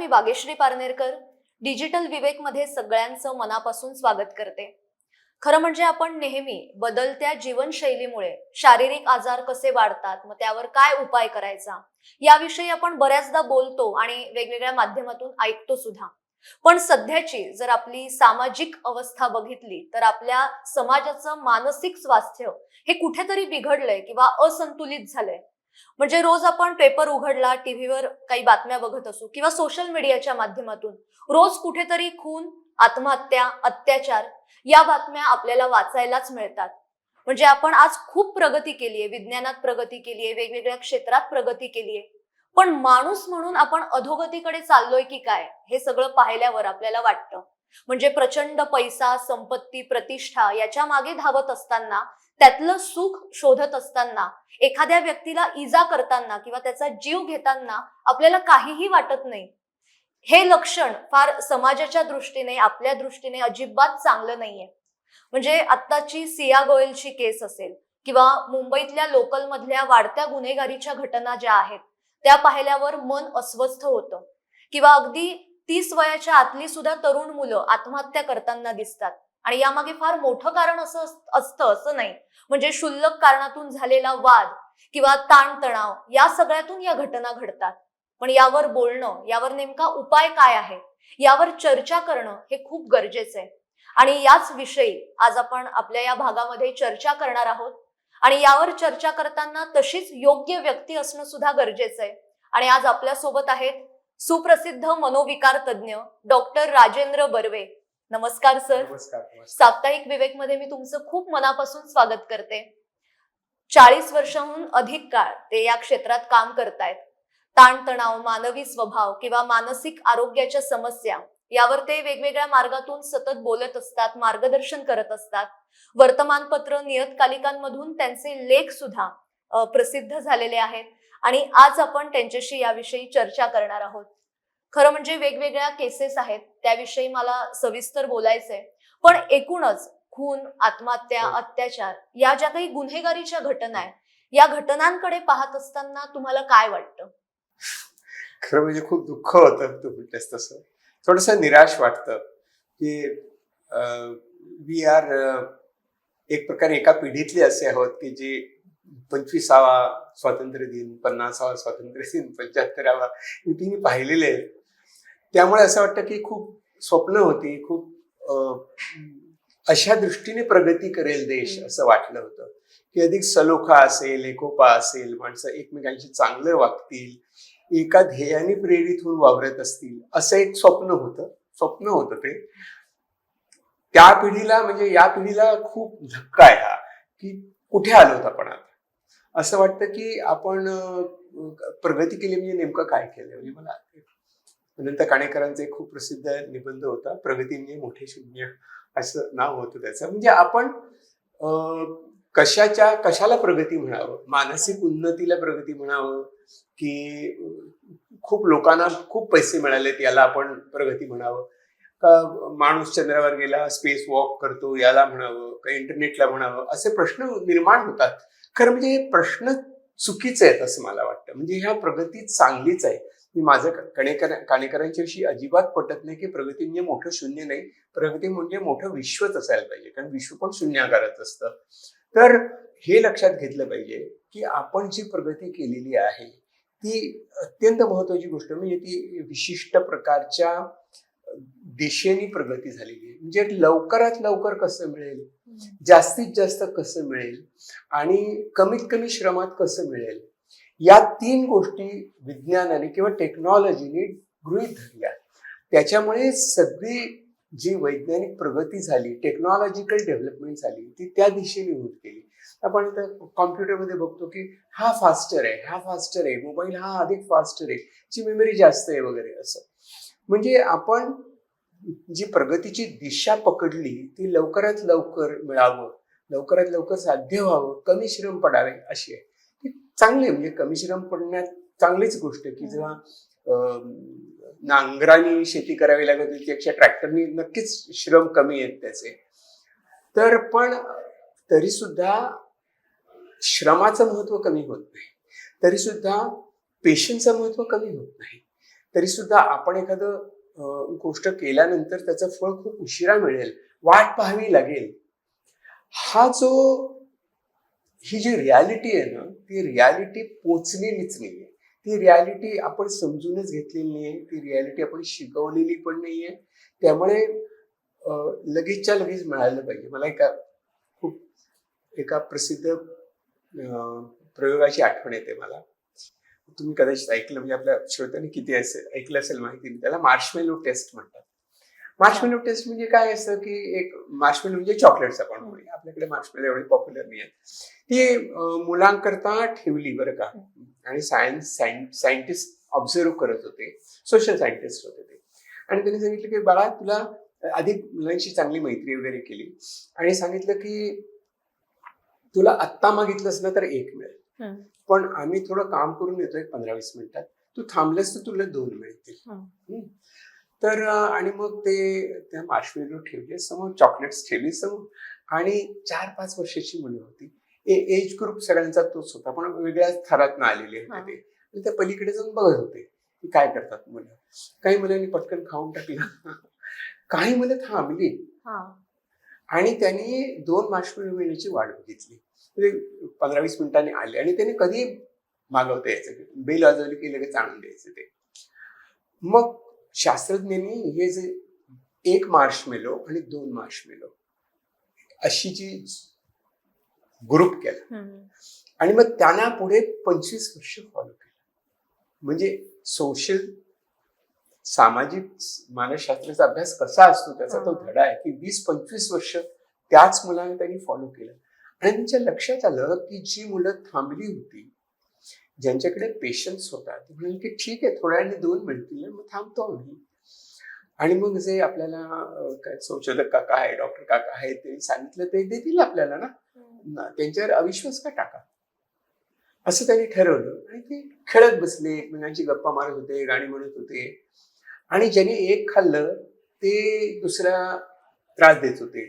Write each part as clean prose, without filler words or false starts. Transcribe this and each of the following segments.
मी Bhagyashree Parnerkar digital विवेक मध्ये सगळ्यांचं मनापासून स्वागत करते। खरं म्हणजे आपण नेहमी बदलत्या जीवनशैलीमुळे शारीरिक आजार कसे वाढतात, मग त्यावर काय उपाय करायचा याविषयी आपण बऱ्याचदा बोलतो आणि वेगवेगळ्या माध्यमातून ऐकतो सुद्धा। पण सध्याची जर आपली सामाजिक अवस्था बघितली तर आपल्या समाजाचं मानसिक स्वास्थ्य हे कुठेतरी बिघडलंय किंवा असंतुलित झालंय। म्हणजे रोज आपण पेपर उघडला, टीव्हीवर काही बातम्या बघत असू किंवा सोशल मीडियाच्या माध्यमातून रोज कुठेतरी खून, आत्महत्या, अत्याचार या बातम्या आपल्याला वाचायलाच मिळतात। म्हणजे आपण आज खूप प्रगती केली आहे, विज्ञानात प्रगती केली आहे, वेगवेगळ्या क्षेत्रात प्रगती केली आहे, पण माणूस म्हणून आपण अधोगतीकडे चाललोय की काय हे सगळं पाहिल्यावर आपल्याला वाटतं। म्हणजे प्रचंड पैसा, संपत्ती, प्रतिष्ठा याच्या मागे धावत असताना, त्यातलं सुख शोधत असताना, एखाद्या व्यक्तीला इजा करताना किंवा त्याचा जीव घेताना आपल्याला काहीही वाटत नाही। हे लक्षण फार समाजाच्या दृष्टीने, आपल्या दृष्टीने अजिबात चांगलं नाहीये। म्हणजे आत्ताची सिया गोयलची केस असेल किंवा मुंबईतल्या लोकल मधल्या वाढत्या गुन्हेगारीच्या घटना ज्या आहेत त्या पाहिल्यावर मन अस्वस्थ होतं। किंवा अगदी 30 वयाच्या आतली सुद्धा तरुण मुलं आत्महत्या करताना दिसतात आणि यामागे फार मोठं कारण असतं असं नाही। म्हणजे क्षुल्लक कारणातून झालेला वाद किंवा ताणतणाव या सगळ्यातून या घटना घडतात। पण यावर बोलणं, यावर नेमका उपाय काय आहे यावर चर्चा करणं हे खूप गरजेचं आहे। आणि याच विषयी आज आपण आपल्या या भागामध्ये चर्चा करणार आहोत। आणि यावर चर्चा करताना तशीच योग्य व्यक्ती असणं सुद्धा गरजेचं आहे। आणि आज आपल्या सोबत आहेत सुप्रसिद्ध मनोविकार तज्ञ डॉक्टर राजेंद्र बर्वे। नमस्कार सर। नमस्कार। साप्ताहिक विवेक मध्ये मी तुमचं खूप मनापासून स्वागत करते। 40 वर्षांहून अधिक काळ ते या क्षेत्रात काम करतायत। ताणतणाव, मानवी स्वभाव किंवा मानसिक आरोग्याच्या समस्या यावर ते वेगवेगळ्या मार्गातून सतत बोलत असतात, मार्गदर्शन करत असतात। वर्तमानपत्र, नियतकालिकांमधून त्यांचे लेख सुद्धा प्रसिद्ध झालेले आहेत। आणि आज आपण त्यांच्याशी याविषयी चर्चा करणार आहोत। खरं म्हणजे वेगवेगळ्या केसेस आहेत त्याविषयी मला सविस्तर बोलायचंय, पण एकूणच खून, आत्महत्या, अत्याचार या ज्या काही गुन्हेगारीच्या घटना आहेत या घटनांकडे पाहत असताना तुम्हाला काय वाटतं? खरं म्हणजे खूप दुःख होतं तू म्हटलंस तसं। थोडंसं निराश वाटतं की वी आर एक प्रकारे एका पिढीतले असे आहोत की जे 25वा स्वातंत्र्य दिन, 50वा स्वातंत्र्य दिन, 75वा तिने पाहिलेले आहेत। त्यामुळे असं वाटतं की खूप स्वप्न होती, खूप अशा दृष्टीने प्रगती करेल देश असं वाटलं होतं की अधिक सलोखा असेल, एकोपा असेल, माणसं एकमेकांशी चांगलं वागतील, एका ध्येयाने प्रेरित होऊन वावरत असतील, असं एक स्वप्न होतं ते। त्या पिढीला म्हणजे या पिढीला खूप धक्का आहे हा की कुठे आलोत आपण आता। असं वाटतं की आपण प्रगती केली म्हणजे नेमकं काय केलं। म्हणजे मला अनंत काणेकरांचा एक खूप प्रसिद्ध निबंध होता, प्रगती म्हणजे मोठे शून्य असं नाव होतं त्याचं। म्हणजे आपण कशाला प्रगती म्हणावं, मानसिक उन्नतीला प्रगती म्हणावं की खूप लोकांना खूप पैसे मिळालेत याला आपण प्रगती म्हणावं, का माणूस चंद्रावर गेला, स्पेस वॉक करतो याला म्हणावं, का इंटरनेटला म्हणावं, असे प्रश्न निर्माण होतात। खरं म्हणजे हे प्रश्न चुकीचे आहेत असं मला वाटतं। म्हणजे ह्या प्रगती चांगलीच आहे। मी माझं काणेकरांच्या विषयी अजिबात पटत नाही की प्रगती म्हणजे मोठं शून्य नाही, प्रगती म्हणजे मोठं विश्वच असायला पाहिजे, कारण विश्व पण शून्याकारच असतं। तर हे लक्षात घेतलं पाहिजे की आपण जी प्रगती केलेली आहे ती अत्यंत महत्वाची गोष्ट, म्हणजे ती विशिष्ट प्रकारच्या दिशेने प्रगती झालेली आहे। म्हणजे लवकरात लवकर कसं मिळेल, जास्तीत जास्त कसं मिळेल आणि कमीत कमी श्रमात कसं मिळेल, या 3 गोष्टी विज्ञानाने किंवा टेक्नॉलॉजीने गृहीत धरल्या। त्याच्यामुळे सगळी जी वैज्ञानिक प्रगती झाली, टेक्नॉलॉजिकल डेव्हलपमेंट झाली, ती त्या दिशेने होत गेली। आपण कॉम्प्युटरमध्ये बघतो की हा फास्टर आहे, मोबाईल हा अधिक फास्टर आहे, ची मेमरी जास्त आहे वगैरे असं। म्हणजे आपण जी प्रगतीची दिशा पकडली ती लवकरात लवकर मिळावं, लवकरात लवकर साध्य व्हावं, कमी श्रम पडावे अशी आहे। ती चांगली, म्हणजे कमी श्रम पडण्यात चांगलीच गोष्ट की जेव्हा नांगराने शेती करावी लागत होती त्यापेक्षा ट्रॅक्टरनी नक्कीच श्रम कमी आहेत त्याचे। तर पण तरी सुद्धा श्रमाचं महत्व कमी होत नाही, तरी सुद्धा पेशन्सचं महत्व कमी होत नाही, तरी सुद्धा आपण एखादं गोष्ट केल्यानंतर त्याचं फळ खूप उशिरा मिळेल, वाट पाहावी लागेल. हा जो ही जी रियालिटी आहे ना, ती रियालिटी पोचलेलीच नाहीये. ती रियालिटी आपण समजूनच घेतलेली नाहीये, ती रियालिटी आपण शिकवलेली पण नाहीये. त्यामुळे लगेचच्या लगेच मिळालं पाहिजे. मला एका प्रसिद्ध प्रयोगाची आठवण येते मला. तुम्ही कदाचित ऐकलं, म्हणजे आपल्या श्रोत्यांनी किती ऐकलं असेल माहिती नाही. त्याला मार्शमेलो टेस्ट म्हणतात. मार्शमेलो टेस्ट म्हणजे काय असतं की एक मार्शमेलो म्हणजे चॉकलेट्स आपण म्हणूया, आपल्याकडे मार्शमेलो एवढे पॉप्युलर नाही आहेत. ती मुलांकरता ठेवली बरं का, आणि सायंटिस्ट ऑब्झर्व करत होते, सोशल सायंटिस्ट होते ते. आणि त्यांनी सांगितलं की बाळा, तुला आधी मुलांशी चांगली मैत्री वगैरे केली आणि सांगितलं की तुला आत्ता मागितलंस ना तर 1 मिळेल, पण आम्ही थोडं काम करून येतोय 15-20 मिनिटात, तू थांबलेस तर तुला 2 मिळतील. तर आणि मग ते त्या मार्शमेलो ठेवले समोर, चॉकलेट्स ठेवली समोर, आणि 4-5 वर्षाची मुलं होती. एज ग्रुप सगळ्यांचा तोच होता, पण वेगळ्याच थरात आलेले होते ते. आणि त्या पलीकडे जाऊन बघत होते की काय करतात मुलं. काही मुलांनी पटकन खाऊन टाकलं, काही मुलं थांबली आणि त्यांनी 2 मार्शमेलो मिळण्याची वाट बघितली. 15-20 मिनिटांनी आले आणि त्याने कधी मागवता यायचं, बेल वाजवली की लगेच आणून द्यायचं ते. मग शास्त्रज्ञांनी हे जे 1 मार्शमेलो आणि 2 मार्शमेलो अशी जी ग्रुप केला, आणि मग त्यांना पुढे 25 वर्ष फॉलो केलं. म्हणजे सामाजिक मानसशास्त्राचा अभ्यास कसा असतो त्याचा तो धडा आहे की 20-25 वर्ष त्याच मुलांना त्यांनी फॉलो केलं. आणि त्यांच्या लक्षात आलं की जी मुलं थांबली होती, ज्यांच्याकडे पेशन्स होता, ते म्हणाले की ठीक आहे, थोड्या वेळाने 2 मिळतील, मग थांबतो आम्ही. आणि मग जे आपल्याला काय संशोधक काका आहे, डॉक्टर काका आहे, ते सांगितलं ते देतील आपल्याला ना, त्यांच्यावर अविश्वास का टाका, असं त्यांनी ठरवलं. आणि ते खेळत बसले, एकमेकांची गप्पा मारत होते, गाणी म्हणत होते. आणि ज्यांनी 1 खाल्लं ते दुसऱ्या त्रास देत होते,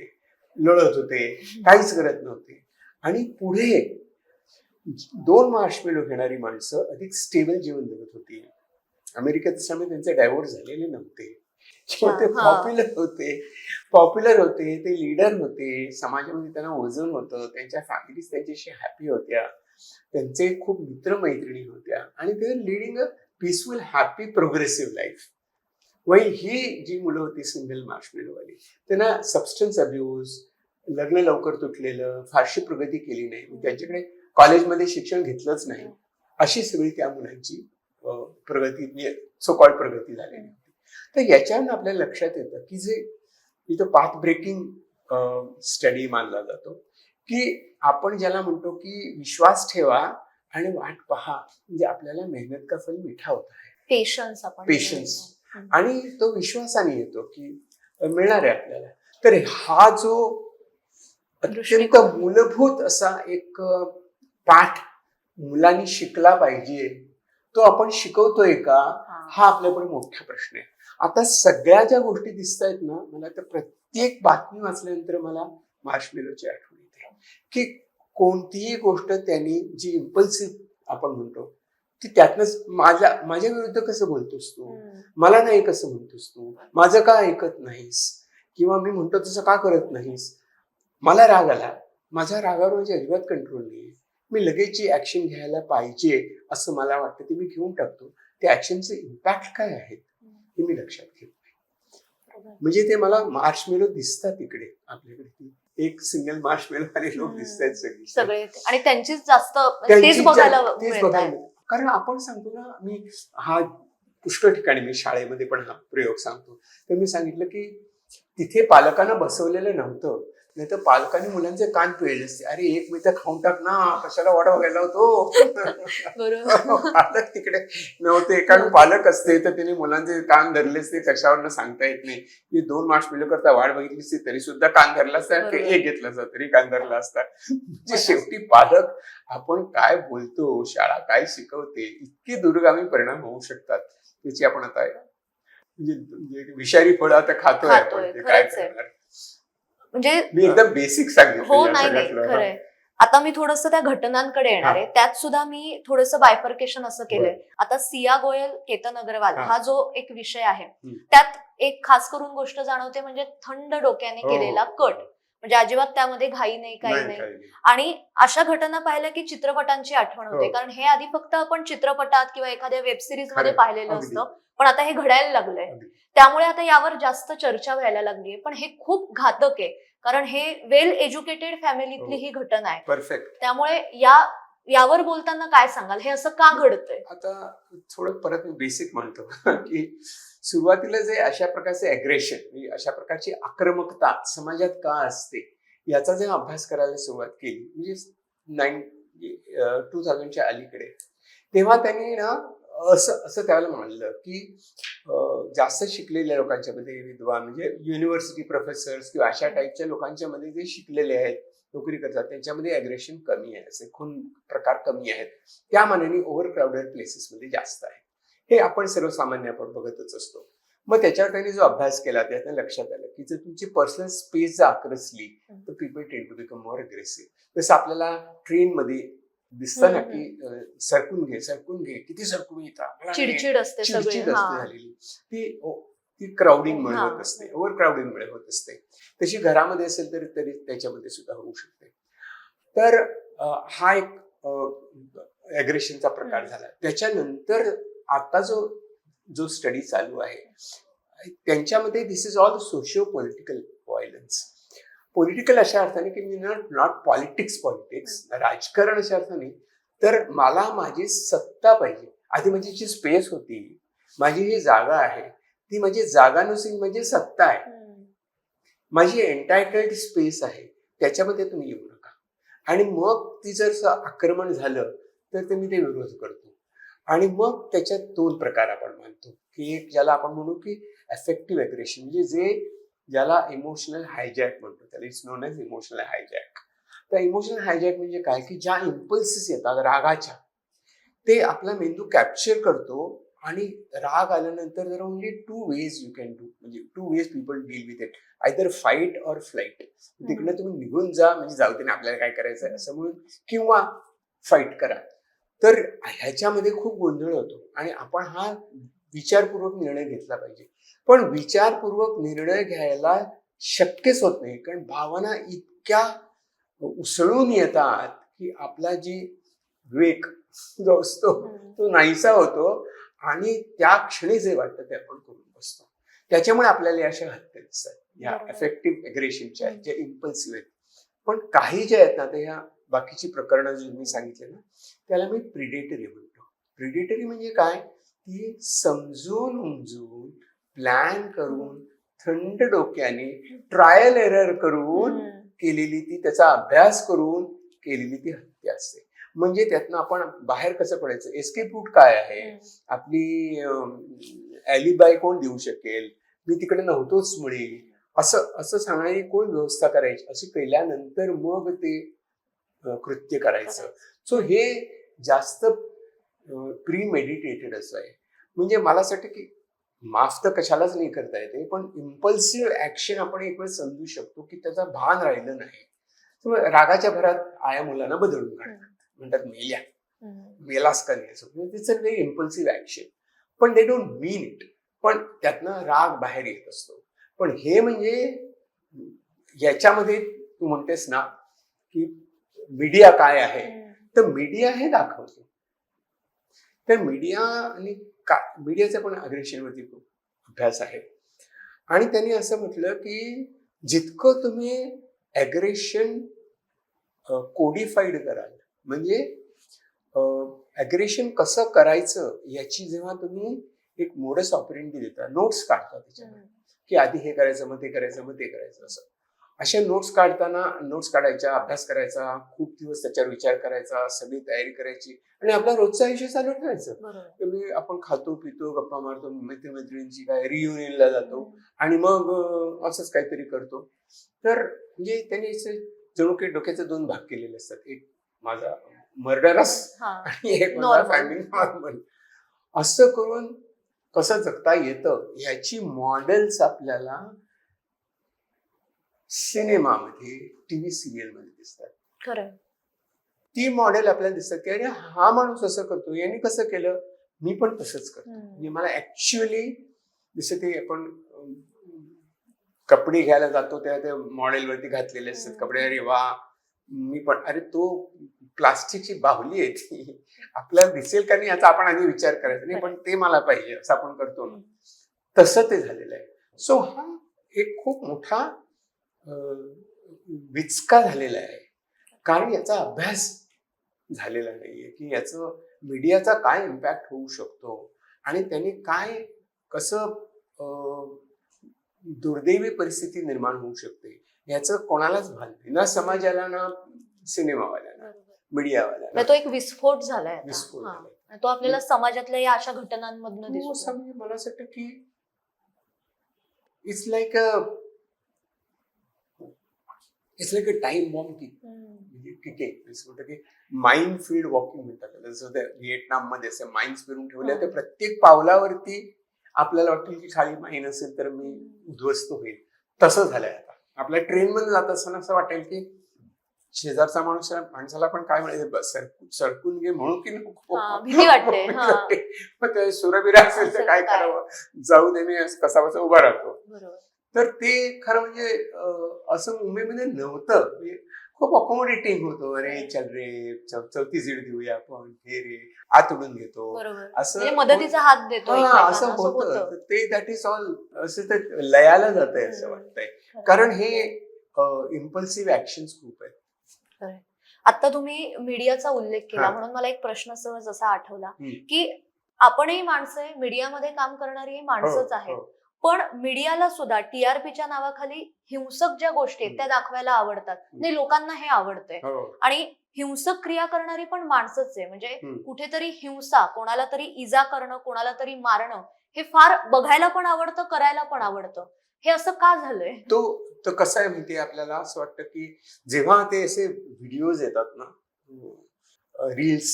लढत होते, काहीच करत नव्हते. आणि पुढे 2 मार्शमेलो घेणारी माणसं अधिक स्टेबल जीवन जगत होती. अमेरिकेत त्यामुळे त्यांचे डायव्होर्स झालेले नव्हते, ते पॉप्युलर होते, ते लीडर होते, समाजामध्ये त्यांना वजन होतं, त्यांच्या फॅमिलीज त्यांच्याशी हॅपी होत्या, त्यांचे खूप मित्रमैत्रिणी होत्या, आणि ते leading a peaceful, happy, progressive life. वही ही जी मुलं होती सिंगल मार्शमेलोवाली, त्यांना सबस्टन्स अब्यूज, लग्न लवकर तुटलेलं, फारशी प्रगती केली नाही, त्यांच्याकडे कॉलेजमध्ये शिक्षण घेतलंच नाही, अशी सगळी त्या मुलांची प्रगती, सो कॉल्ड प्रगती झालेली होती. तर याच्यानं आपल्याला लक्षात येतं की जे इथं पाथ ब्रेकिंग स्टडी मानला जातो, की आपण ज्याला म्हणतो की विश्वास ठेवा आणि वाट पहा, म्हणजे आपल्याला मेहनत का फल मिठा होत आहे, पेशन्स, आणि तो विश्वासाने येतो की मिळणार आहे आपल्याला. तर हा जो अत्यंत मूलभूत असा एक पाठ मुलांनी शिकला पाहिजे, तो आपण शिकवतोय का, हा आपल्यापुढे मोठा प्रश्न आहे. आता सगळ्या ज्या गोष्टी दिसत आहेत ना, मला तर प्रत्येक बातमी वाचल्यानंतर मला मार्शमेलोची आठवण येते की कोणतीही गोष्ट त्यांनी जी इम्पल्सिव्ह आपण म्हणतो, की त्यातनंच माझ्या विरुद्ध कसं बोलतोस तू, मला नाही कसं म्हणतोस तू, माझं का ऐकत नाहीस, किंवा मी म्हणतो तसं का करत नाहीस, मला राग आला, माझ्या रागावर म्हणजे अजिबात कंट्रोल नाही, मी लगेच जी ऍक्शन घ्यायला पाहिजे असं मला वाटतं ते मी घेऊन टाकतो. त्या ऍक्शनचे इम्पॅक्ट काय आहेत हे मी लक्षात घेत नाही. म्हणजे ते मला मार्शमेलो दिसतात इकडे आपल्याकडे, एक सिंगल मार्शमेलो आणि लोक दिसत आहेत सगळे, आणि त्यांचीच जास्त तेच बघायला कारण आपण सांगतो ना, मी हा पुष्कळ ठिकाणी, मी शाळेमध्ये पण हा प्रयोग सांगतो, तर मी सांगितलं की तिथे पालकांना बसवलेलं नव्हतं, नाही तर पालकांनी मुलांचे कान पिळले असते, अरे 1 मिनिट खाऊन टाक ना, कशाला वाढ व्हायला होतो. पालक तिकडे नव्हते, कारण पालक असते तर त्यांनी मुलांचे कान धरले असते, कशावर सांगता येत नाही. की 2 मार्शमेलो करता वाढ बघितली असती तरी सुद्धा कान धरला असता, ते 1 घेतला असता तरी कान धरला असता. म्हणजे शेवटी पालक आपण काय बोलतो, शाळा काय शिकवते, इतके दूरगामी परिणाम होऊ शकतात, त्याची आपण आता म्हणजे विषारी फळं आता खातोय आपण, ते काय करणार. म्हणजे मी एकदम बेसिक सांगितलं. हो, नाही खरंय. आता मी थोडस त्या घटनांकडे येणार आहे. त्यात सुद्धा मी थोडस बायफर्केशन असं केलंय. आता सिया गोयल, केतन अग्रवाल हा जो एक विषय आहे, त्यात एक खास करून गोष्ट जाणवते म्हणजे थंड डोक्याने केलेला कट. म्हणजे अजिबात त्यामध्ये घाई नाही, काही नाही. आणि अशा घटना पाहिल्या की चित्रपटांची आठवण होते. कारण हे आधी फक्त आपण चित्रपटात किंवा एखाद्या वेब सिरीज मध्ये पाहिलेलं असतं, पण आता हे घडायला लागलंय. त्यामुळे आता यावर जास्त चर्चा व्हायला लागली. पण हे खूप घातक आहे, कारण हे वेल एज्युकेटेड फॅमिलीतली ही घटना आहे. परफेक्ट. त्यामुळे यावर बोलताना काय सांगाल, हे असं का घडतंय? आता थोडं परत मी बेसिक म्हणतो की सुरुवातीला जे अशा प्रकारचे अग्रेशन म्हणजे अशा प्रकारची आक्रमकता समाजात का असते याचा जेव्हा अभ्यास करायला सुरुवात केली म्हणजे 2000च्या अलीकडे, तेव्हा त्यांनी ना असं त्याला म्हणलं की जास्त शिकलेल्या लोकांच्या मध्ये, विद्वान म्हणजे युनिव्हर्सिटी प्रोफेसर्स किंवा अशा टाईपच्या लोकांच्या मध्ये जे शिकलेले आहेत, नोकरी करतात, त्यांच्यामध्ये अग्रेशन कमी आहे, असे खून प्रकार कमी आहेत. त्या मानाने ओव्हर क्राऊडेड प्लेसेसमध्ये जास्त आहे. हे आपण सर्वसामान्य आपण बघतच असतो. मग त्याच्यावर त्यांनी जो अभ्यास केला त्यातनं लक्षात आलं की जर तुमची पर्सनल स्पेस जर आक्रसली तर पीपल टेंड टू बिकम मोर अग्रेसिव्ह. जसं आपल्याला ट्रेनमध्ये दिसतं ना की सरकून घे, किती सरकून येतात, चिडचिड असते झालेली, ती क्राउडिंगमुळे होत असते, ओव्हर क्राउडिंगमुळे होत असते. तशी घरामध्ये असेल तरी त्याच्यामध्ये सुद्धा होऊ शकते. तर हा एक अग्रेशनचा प्रकार झाला. त्याच्यानंतर आता जो स्टडी चालू आहे त्यांच्यामध्ये this is all socio political violence. Political अशा अर्थाने की नॉट पॉलिटिक्स, राजकारण अशा अर्थाने, तर मला माझी सत्ता पाहिजे. आधी माझी जी स्पेस होती, माझी ही जागा आहे, ती माझी जागा नसून माझी सत्ता आहे. माझी एंटायटल्ड स्पेस आहे, त्याच्यामध्ये तुम्ही येऊ नका. आणि मग ती जर आक्रमण झालं तर मी ते विरोध करतो. आणि मग त्याच्यात दोन प्रकार आपण मानतो की एक ज्याला आपण म्हणू की अफेक्टिव्ह अग्रेशन, म्हणजे ज्याला इमोशनल हायजॅक म्हणतो, त्याला it's known as emotional hijack. तर इमोशनल हायजॅक म्हणजे काय की ज्या इम्पल्सेस येतात रागाच्या, ते आपला मेंदू कॅप्चर करतो. आणि राग आल्यानंतर जर only two ways you can do, म्हणजे two ways people deal with it, either fight or flight. तिकडनं तुम्ही निघून जा, म्हणजे जाऊ दे ना आपल्याला काय करायचं असं म्हणून, किंवा फाईट करा. तर ह्याच्यामध्ये खूप गोंधळ होतो आणि आपण हा विचारपूर्वक निर्णय घेतला पाहिजे. पण विचारपूर्वक निर्णय घ्यायला शक्यच होत नाही, कारण भावना इतक्या उसळून येतात की आपला जी विवेक जो असतो तो नाहीसा होतो आणि त्या क्षणी जे वाटतं ते आपण करून बसतो. त्याच्यामुळे आपल्याला अशा हत्या दिसतात या अफेक्टिव्ह अग्रेशनच्या, ज्या इम्पल्सिव्ह आहेत. पण काही ज्या आहेत ना, तर ह्या बाकीची प्रकरणं जी मी सांगितले ना, त्याला मी प्रिडेटरी म्हणतो. प्रिडेटरी म्हणजे काय की समजून उमजून प्लॅन करून थंड डोक्याने ट्रायल एरर करून केलेली ती, त्याचा अभ्यास करून केलेली ती हत्या असते. म्हणजे त्यातनं आपण बाहेर कसं पडायचं, एस्केप रूट काय आहे, आपली ॲलिबाय कोण देऊ शकेल, मी तिकडे नव्हतोच मुळे, असं सांगणारी कोण व्यवस्था करायची, अशी केल्यानंतर मग ते कृत्य करायचं. सो हे जास्त प्रीमेडिटेटेड असं आहे. म्हणजे मला असं वाटतं की माफ तर कशालाच नाही करता येते, पण इम्पल्सिव्ह ऍक्शन आपण एक वेळ समजू शकतो की त्याचा भान राहिलं नाही. रागाच्या भरात आया मुलांना बदलून काढतात, म्हणतात मेलास का नाही, असं it's a very impulsive action, पण दे डोंट मीन इट. पण त्यातनं राग बाहेर येत असतो. पण हे म्हणजे याच्यामध्ये तू म्हणतेस ना की मीडिया काय आहे, तर मीडिया हे दाखवतो. तर मीडियाचा पण अग्रेशनवरती खूप अभ्यास आहे. आणि त्यांनी असं म्हटलं की जितकं तुम्ही अग्रेशन कोडिफाईड कराल, म्हणजे अग्रेशन कसं करायचं याची जेव्हा तुम्ही एक मोडस ऑपरेंडी देता, नोट्स काढता त्याच्यामध्ये की आधी हे करायचं, मग ते करायचं, मग ते करायचं, असं अशा नोट्स काढायच्या, अभ्यास करायचा, खूप दिवस त्याच्यावर विचार करायचा, सगळी तयारी करायची आणि आपला रोजचं आयुष्य चालू ठेवायचं. म्हणजे आपण खातो पितो, गप्पा मारतो, मैत्रिणींची काय रियुनियनला जातो आणि मग असंच काहीतरी करतो. तर म्हणजे त्यांनी जणू काही डोक्याचे दोन भाग केलेले असतात, एक माझा मर्डरस आणि एक माझा फॅमिली नॉर्मल. असं करून कसं जगता येतं याची मॉडेल्स आपल्याला सिनेमामध्ये, टीव्ही सिरियल मध्ये दिसतात. खरं. ती मॉडेल आपल्याला दिसतात की अरे हा माणूस असं करतो, यांनी कसं केलं, मी पण तसंच करतो. म्हणजे मला ऍक्च्युअली जसं ते आपण कपडे घ्यायला जातो तेव्हा ते मॉडेलवरती घातलेले असतात कपडे, अरे वा मी पण, अरे तो प्लास्टिकची बाहुली आहे ती, आपल्याला दिसेल का नाही याचा आपण आधी विचार करायचा नाही, पण ते मला पाहिजे असं आपण करतो ना, तसं ते झालेलं आहे. सो हा एक खूप मोठा विचका झालेला आहे, कारण याचा अभ्यास झालेला नाहीये की याचं मीडियाचा काय इम्पॅक्ट होऊ शकतो आणि त्यांनी काय कसं दुर्दैवी परिस्थिती निर्माण होऊ शकते याचं कोणालाच भान नाही, ना समाजाला ना सिनेमावाल्यांना मीडियावाल्यांना. तो एक विस्फोट झालाय आता. विस्फोट हा. झालाय. तो आपल्याला समाजातल्या या अशा घटनांमधून दिसतो. मला असं वाटतं की it's like a time bomb की माइंड फील्ड वॉकिंग म्हणतात त्याला. जसं त्या व्हिएटनाममध्ये असे माइन्स फिरून ठेवले, तर प्रत्येक पावलावरती आपल्याला वाटेल की खाली माईन असेल तर मी उद्ध्वस्त होईल. तसं झालंय आता. आपल्या ट्रेन मध्ये जात असताना असं वाटेल की शेजारचा माणसाला पण काय म्हणायचं, सरकून घे म्हणू की नको, भीती वाटते. मग ते सुरबिरा असेल तर काय करावं, जाऊ दे मी कसा बसा उभा राहतो. तर ते खरं म्हणजे असं मुंबईमध्ये नव्हतं. म्हणजे खूप अकोमोडेटिंग होतो, अरे चल रे चौथी सीट देऊया आपण, हे रे आत उडून घेतो, असं मदतीचा हात देतो, असं होतं. ते दॅट इज ऑल असं ते लयाला जात आहे असं वाटतंय, कारण हे इम्पल्सिव्ह ऍक्शन्स खूप आहेत. आता तुम्ही मीडियाचा उल्लेख केला म्हणून मला एक प्रश्न सहज असा आठवला की आपणही माणसं आहे, मीडियामध्ये काम करणारी माणसंच आहेत, पण मीडियाला सुद्धा टीआरपीच्या नावाखाली हिंसक ज्या गोष्टी आहेत त्या दाखवायला आवडतात. नाही, लोकांना हे आवडतंय आणि हिंसक क्रिया करणारी पण माणसंच आहे. म्हणजे कुठेतरी हिंसा, कोणाला तरी इजा करणं, कोणाला तरी मारणं, हे फार बघायला पण आवडतं, करायला पण आवडतं. हे असं का झालंय? तो कसं आहे माहितीये, आपल्याला असं वाटतं की जेव्हा ते असे व्हिडिओज येतात ना, रील्स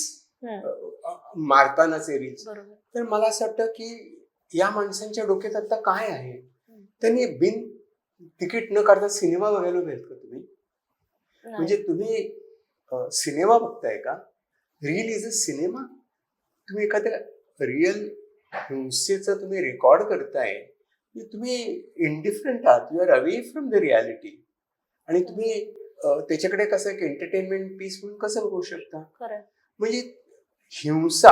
मारतानाचे रील्स, तर मला असं वाटतं की या माणसांच्या डोक्यात आता काय आहे. त्यांनी बिन तिकीट न काढता सिनेमा बघायला भेटत का तुम्ही? म्हणजे तुम्ही सिनेमा बघताय का? Reel is a cinema. तुम्ही एखाद्या रिअल हिंसेचं तुम्ही रेकॉर्ड करताय, तुम्ही इंडिफरंट आहात, you are away from the reality, आणि तुम्ही त्याच्याकडे कसं एक एंटरटेनमेंट पीस म्हणून कसं बघू शकता? म्हणजे हिंसा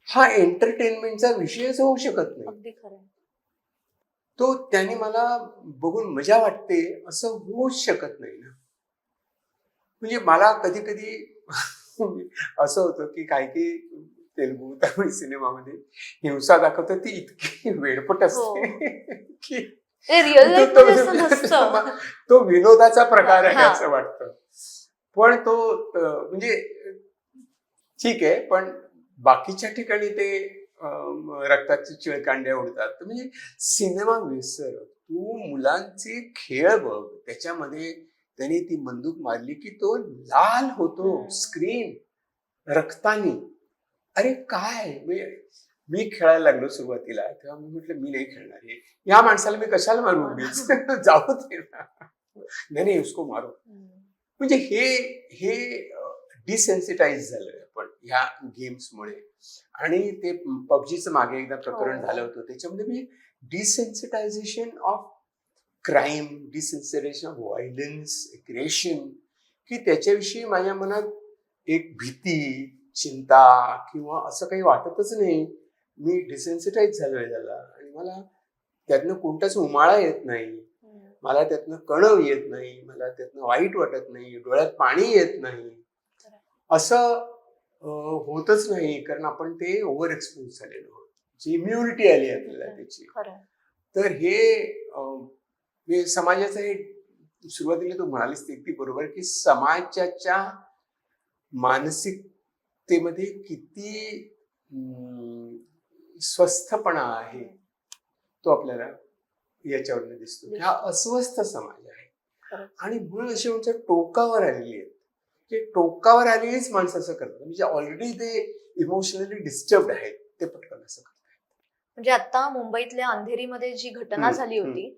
हा एंटरटेनमेंटचा विषयच होऊ शकत नाही. तो त्याने मला बघून मजा वाटते असं होऊच शकत नाही ना. म्हणजे मला कधी कधी असं होतं की काही तेलुगू तमिळ सिनेमामध्ये हिंसा दाखवतात, ती इतकी वेडपट असते की तो विनोदाचा प्रकार आहे असं वाटतं. पण तो म्हणजे ठीक आहे, पण बाकीच्या ठिकाणी ते रक्ताची चिळकांड्या उडतात. म्हणजे सिनेमा विसर, तू मुलांचे खेळ बघ, त्याच्यामध्ये त्याने ती बंदूक मारली की तो लाल होतो स्क्रीन रक्तानी. अरे काय, मी खेळायला लागलो सुरुवातीला, तेव्हा मी म्हटलं मी नाही खेळणार, हे या माणसाला मी कशाला मारू, जाऊ दे ना, नाही उसको मारो. म्हणजे हे डिसेन्सिटाईज झालंय आपण ह्या गेम्समुळे. आणि ते पबजीचं मागे एकदा प्रकरण झालं होतं, त्याच्यामध्ये मी desensitization of crime, desensitization of violence, aggression, की त्याच्याविषयी माझ्या मनात एक भीती, चिंता किंवा असं काही वाटतच नाही. मी डिसेन्सिटाईज झालोय त्याला, आणि मला त्यातनं कोणताच उमाळा येत नाही, मला त्यातनं कणव येत नाही, मला त्यातनं वाईट वाटत नाही, डोळ्यात पाणी येत नाही, असं होतच नाही, कारण आपण ते ओव्हर एक्सपोज झालेलो आहोत, जी इम्युनिटी आली आपल्याला त्याची. तर हे समाजाचं, हे सुरुवातीला तू म्हणालीस ते अगदी बरोबर, की समाजाच्या मानसिकतेमध्ये किती स्वस्थपणा आहे तो आपल्याला याच्यावरनं दिसतो. हा अस्वस्थ समाज आहे, आणि म्हणून अशी म्हणजे टोकावर आलेली आहेत. ते टोकावर आलेलीच माणसं असं करतात, म्हणजे ऑलरेडी ते इमोशनली डिस्टर्ब्ड आहेत, ते पटकन असं करतात. म्हणजे आता मुंबईतल्या अंधेरीमध्ये जी घटना झाली होती,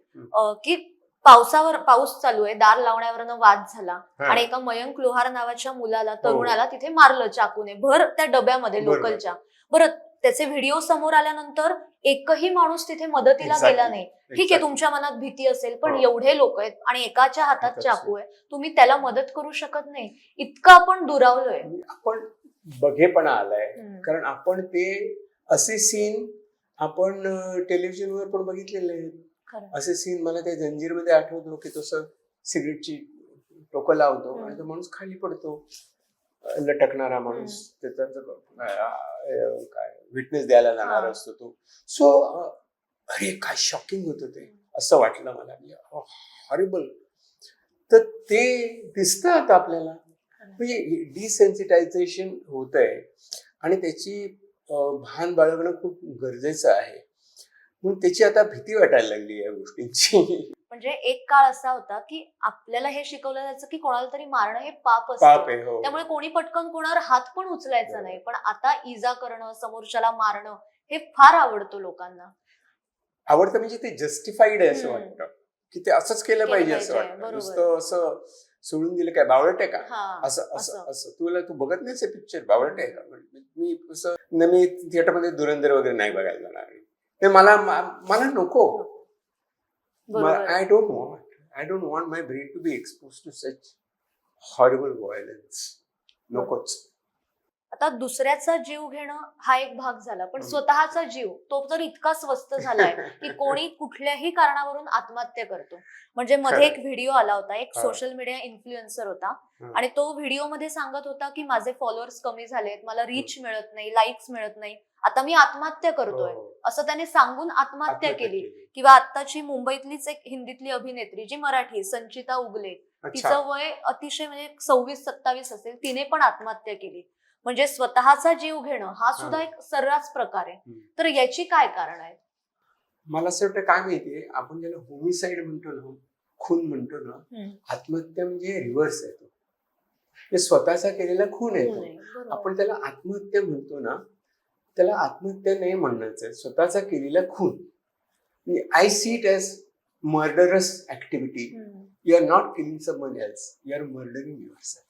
की पाऊस चालू आहे, दार लावण्यावरनं वाद झाला हा. आणि एका मयंक लोहार नावाच्या मुलाला, तरुणाला तिथे मारलं चाकूने भर त्या डब्यामध्ये बरोबर. लोकलच्या. बरं, त्याचे व्हिडिओ समोर आल्यानंतर एकही माणूस तिथे मदतीला Exactly. गेला नाही. ठीक आहे, Exactly. तुमच्या मनात भीती असेल, पण हो. एवढे लोक आहेत आणि एकाच्या हातात हातात चाकू आहे, तुम्ही त्याला मदत करू शकत नाही. इतकं आपण दुरावलोय. आपण बघेपणा आलाय, कारण आपण ते असे सीन आपण टेलिव्हिजनवर पण बघितलेले आहेत. खरं. असे सीन मला त्या जंजीरमध्ये आठवतो की तसं सिगरेटची टोकं लावतो आणि तो माणूस खाली पडतो, लटकणारा माणूस, त्याचा काय विटनेस द्यायला जाणार असतो तो. सो अरे काय शॉकिंग होतं ते, असं वाटलं मला, हॉरिबल. तर ते दिसतं आता आपल्याला, म्हणजे डिसेन्सिटायझेशन होत आहे आणि त्याची भान बाळगणं खूप गरजेचं आहे. म्हणून त्याची आता भीती वाटायला लागली या गोष्टींची. म्हणजे एक काळ असा होता की आपल्याला हे शिकवलं जायचं की कोणाला तरी मारणं हे पाप पाप असतं, आहे. हो. त्यामुळे कोणी पटकन कोणावर हात पण उचलायचा नाही. पण आता इजा करणं, समोरच्याला मारणं हे फार आवडतं लोकांना. आवडतं म्हणजे ते जस्टिफाईड आहे असं वाटतं, की ते असंच केलं पाहिजे असं वाटतं. बरोबर. नुसतं असं सोडून दिलं काय, बावळट आहे का हा, असं असं असं. तू बघत नाहीस हे पिक्चर, बावळट आहे का? मी असं मी थिएटरमध्ये धुरंधर वगैरे नाही बघायला जाणार. ते मला नको. बरोबर. I don't want my brain to be exposed to such horrible violence. नकोच. आता दुसऱ्याचा जीव घेणं हा एक भाग झाला, पण हम्म. स्वतःचा जीव तो तर इतका स्वस्त झालाय की कोणी कुठल्याही कारणावरून आत्महत्या करतो. म्हणजे मध्ये एक व्हिडिओ आला होता, एक हा. सोशल मीडिया इन्फ्लुएन्सर होता हा. आणि तो व्हिडिओ मध्ये सांगत होता की माझे फॉलोअर्स कमी झालेत, मला रीच मिळत नाही, लाईक्स मिळत नाही, आता मी आत्महत्या करतोय, हो. असं त्याने सांगून आत्महत्या केली. किंवा आत्ताची मुंबईतलीच एक हिंदीतली अभिनेत्री जी मराठी, संचिता उगले, अच्छा. तिचं वय अतिशय म्हणजे 26-27 असेल, तिने पण आत्महत्या केली. म्हणजे स्वतःचा जीव घेणं हा सुद्धा एक सर्रास प्रकार आहे. तर याची काय कारण आहेत? मला असं वाटतं, काय माहितीये, आपण ज्याला होमिसाइड म्हणतो ना, खून म्हणतो ना, आत्महत्या म्हणजे रिव्हर्स आहे तो. हे स्वतःचा केलेला खून आहे तो. आपण त्याला आत्महत्या म्हणतो ना, त्याला आत्महत्या नाही म्हणायचं, स्वतःचा केलेला खून. I see it as murderous activity. You are not killing someone else, you are murdering yourself.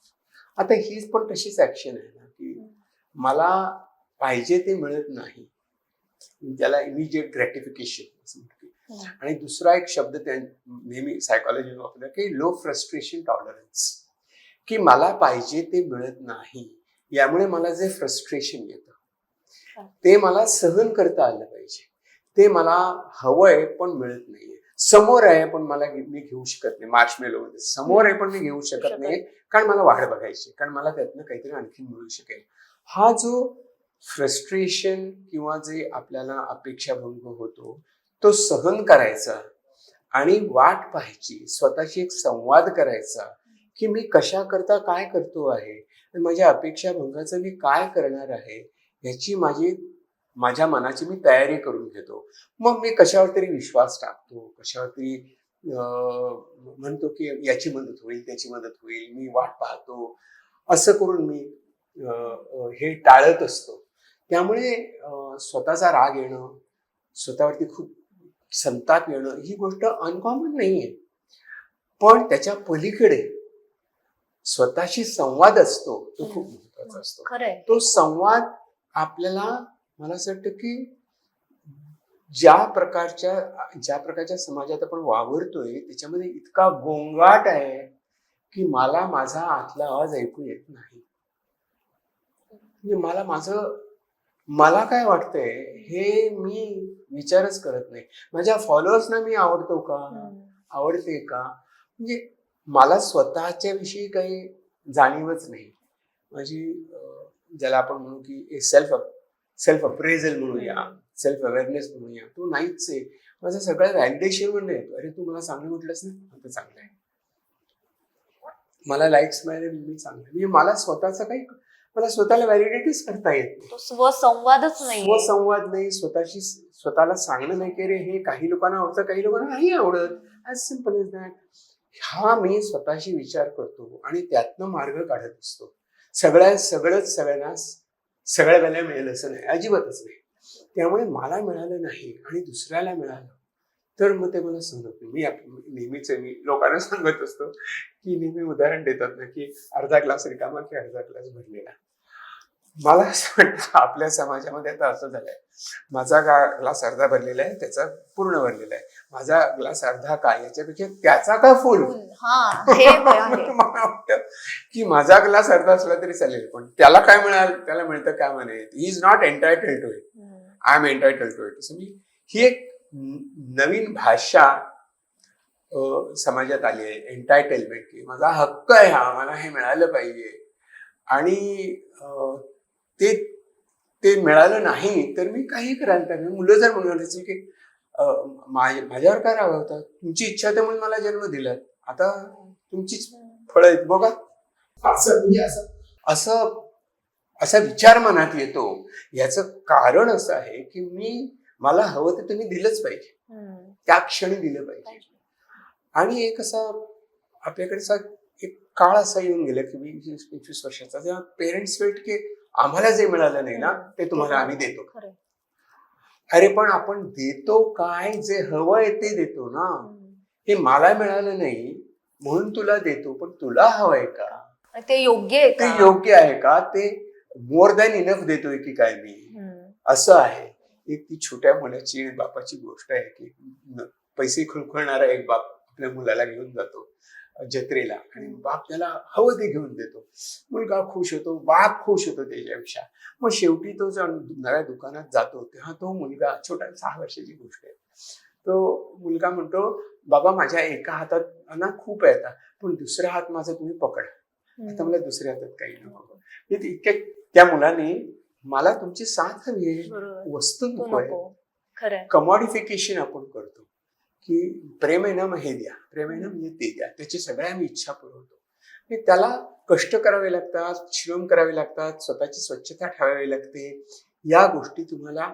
आता हीच पण तशीच ऍक्शन आहे ना, की मला पाहिजे ते मिळत नाही, त्याला इमिजिएट ग्रॅटिफिकेशन. आणि दुसरा एक शब्द नेहमी सायकोलॉजी वापरला की लो फ्रस्ट्रेशन टॉलरन्स, की मला पाहिजे ते मिळत नाही, यामुळे मला जे फ्रस्ट्रेशन येतं ते मला सहन करता आलं पाहिजे. ते मला हवंय पण मिळत नाहीये, समोर आहे पण मी घेऊ शकत नाही. मार्शमेलो मध्ये समोर आहे पण मी घेऊ शकत नाही, कारण मला वाढ बघायची, कारण मला त्यातनं काहीतरी आणखी मिळू शकेल. हा जो फ्रस्ट्रेशन किंवा जे आपल्याला अपेक्षाभंग होतो तो सहन करायचा आणि वाट पाहायची, स्वतःशी एक संवाद करायचा की मी कशा करता काय करतो आहे, माझ्या अपेक्षाभंगाचं मी काय करणार आहे, याची माझ्या मनाची मी तयारी करून घेतो. मग मी कशावर तरी विश्वास टाकतो, कशावर तरी म्हणतो की याची मदत होईल, त्याची मदत होईल, मी वाट पाहतो, असं करून मी हे टाळत असतो. त्यामुळे स्वतःचा राग येणं, स्वतःवरती खूप संताप येणं ही गोष्ट अनकॉमन नाहीये. पण त्याच्या पलीकडे स्वतःशी संवाद असतो, तो खूप महत्वाचा असतो. तो संवाद आपल्याला, मला असं वाटतं की ज्या प्रकारच्या समाजात आपण वावरतोय त्याच्यामध्ये इतका गोंगाट आहे की मला माझा आतला आवाज ऐकू येत नाही. म्हणजे मला काय वाटतंय हे मी विचारच करत नाही. माझ्या फॉलोअर्सना मी आवडतो का, आवडते का, म्हणजे मला स्वतःच्या विषयी काही जाणीवच नाही. माझी ज्याला आपण म्हणू की सेल्फ अप्रेझल म्हणूया, सेल्फ अवेअरनेस म्हणूया, तो नाहीच आहे. माझं सगळं व्हॅलिडेशन म्हणून येतो, अरे तू मला चांगलं म्हटलंस ना, आता चांगलं आहे, मला लाईक्स मिळाले मी चांगलं. म्हणजे मला स्वतःला व्हॅलिडेटच करता येत नाही. स्वसंवादच नाही, स्वसंवाद नाही, स्वतःला सांगणं नाही की रे हे काही लोकांना आवडतं, काही लोकांना नाही आवडत, ॲज सिम्पल एज दॅट. हा मी स्वतःशी विचार करतो आणि त्यातनं मार्ग काढत असतो. सगळ्यांना सगळ्या वेळेला मिळेल असं नाही, अजिबातच नाही. त्यामुळे मला मिळालं नाही आणि दुसऱ्याला मिळालं तर मग ते मला सहन होत नाही. मी लोकांना सांगत असतो की नेहमी उदाहरण देतात ना की अर्धा ग्लास रिकामा की अर्धा ग्लास भरलेला. मला असं वाटतं आपल्या समाजामध्ये आता असं झालंय, माझा ग्लास अर्धा भरलेला आहे, त्याचा पूर्ण भरलेला आहे. माझा ग्लास अर्धा का, याच्यापेक्षा त्याचा का फुल. हा हे आहे. मला वाटतं की माझा ग्लास अर्धा असला तरी चालेल, पण त्याला काय मिळाल, त्याला मिळतं काय म्हणे, he is not entitle to it, I am entitle to it. ही एक नवीन भाषा समाजात आली आहे, एंटायटलमेंट, की माझा हक्क आहे हा, मला हे मिळालं पाहिजे. आणि ते ते मिळालं नाही तर मी काही करायला पाहिजे. मुलं जर म्हणत असेल की माझ्यावर काय रागवता, तुमची इच्छा त्यामुळे मला जन्म दिलात, आता तुमचीच फळं आहेत बघा, असं म्हणजे असं असा विचार मनात येतो. याचं कारण असं आहे की मला हवं ते तुम्ही दिलंच पाहिजे, त्या क्षणी दिलं पाहिजे. आणि एक असा आपल्याकडचा एक काळ असा येऊन गेला की 20-25 वर्षाचा, तेव्हा पेरेंट्स वेट की आम्हाला जे मिळालं नाही ना ते तुम्हाला आम्ही देतो. अरे पण आपण देतो काय, जे हवंय ते देतो ना. हे मला मिळालं नाही म्हणून तुला देतो, पण तुला हवंय का, ते योग्य आहे ते योग्य आहे का, ते मोर दॅन इनफ देतोय की काय मी, असं आहे. एक ती छोट्या मुलाची आणि बापाची गोष्ट आहे की पैसे खुळखुळणारा एक बाप आपल्या मुलाला घेऊन जातो जत्रेला आणि बाप त्याला हवं ते घेऊन देतो. मुलगा खुश होतो, बाप खुश होतो त्याच्यापेक्षा. मग शेवटी तो नव्या दुकानात जातो तेव्हा तो मुलगा, छोटा 6 वर्षाची गोष्ट आहे, तो मुलगा म्हणतो, बाबा माझ्या एका हातात ना खूप आहे आता, पण दुसरा हात माझा तुम्ही पकडा, आता मला दुसऱ्या हातात काही नको. इतक्या त्या मुलाने, मला तुमची साथ हवी आहे, वस्तू नको आहे. कमॉडिफिकेशन आपण करतो की प्रेम आहे ना मग हे द्या, प्रेम आहे ना म्हणजे ते द्या, त्याची सगळ्या आम्ही इच्छा पुरवतो. त्याला कष्ट करावे लागतात, श्रम करावे लागतात, स्वतःची स्वच्छता ठेवावी लागते. या गोष्टी तुम्हाला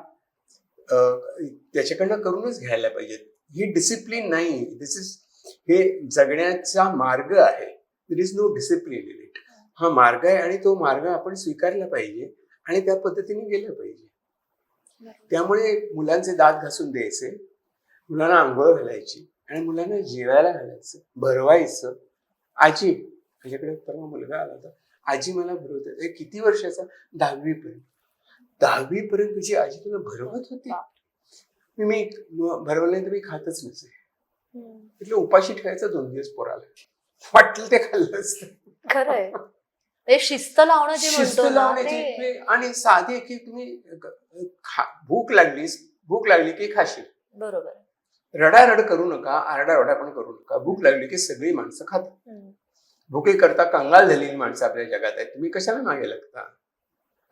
त्याच्याकडनं करूनच घ्यायला पाहिजेत. ही डिसिप्लिन नाही, हे जगण्याचा मार्ग आहे. There is no discipline in it. हा मार्ग आहे आणि तो मार्ग आपण स्वीकारला पाहिजे आणि त्या पद्धतीने गेलं पाहिजे. त्यामुळे मुलांचे दात घासून द्यायचे, मुलांना आंघोळ घालायची आणि मुलांना जेवायला घालायचं, भरवायचं. आजी, माझ्याकडे परवा मुलगा आला होता, आजी मला भरवते. किती वर्षाचा? 10वी पर्यंत. 10वी पर्यंत तुझी आजी तुला भरवत होती? मी भरवलं नाही तर मी खातच नसे. तिथलं उपाशी ठेवायचं 2 दिवस पोराला, वाटलं ते खाल्लं असतं. खरंय, शिस्त लावणं जे म्हणतो ना ते. आणि साधे की तुम्ही भूक लागली की खाशील, बरोबर. रडारड करू नका, आरडाओरडा पण करू नका. भूक लागली की सगळी माणसं खातात. भुके करता कंगाल झालेली माणसं आपल्या जगात आहेत. तुम्ही कशाला मागे लागता?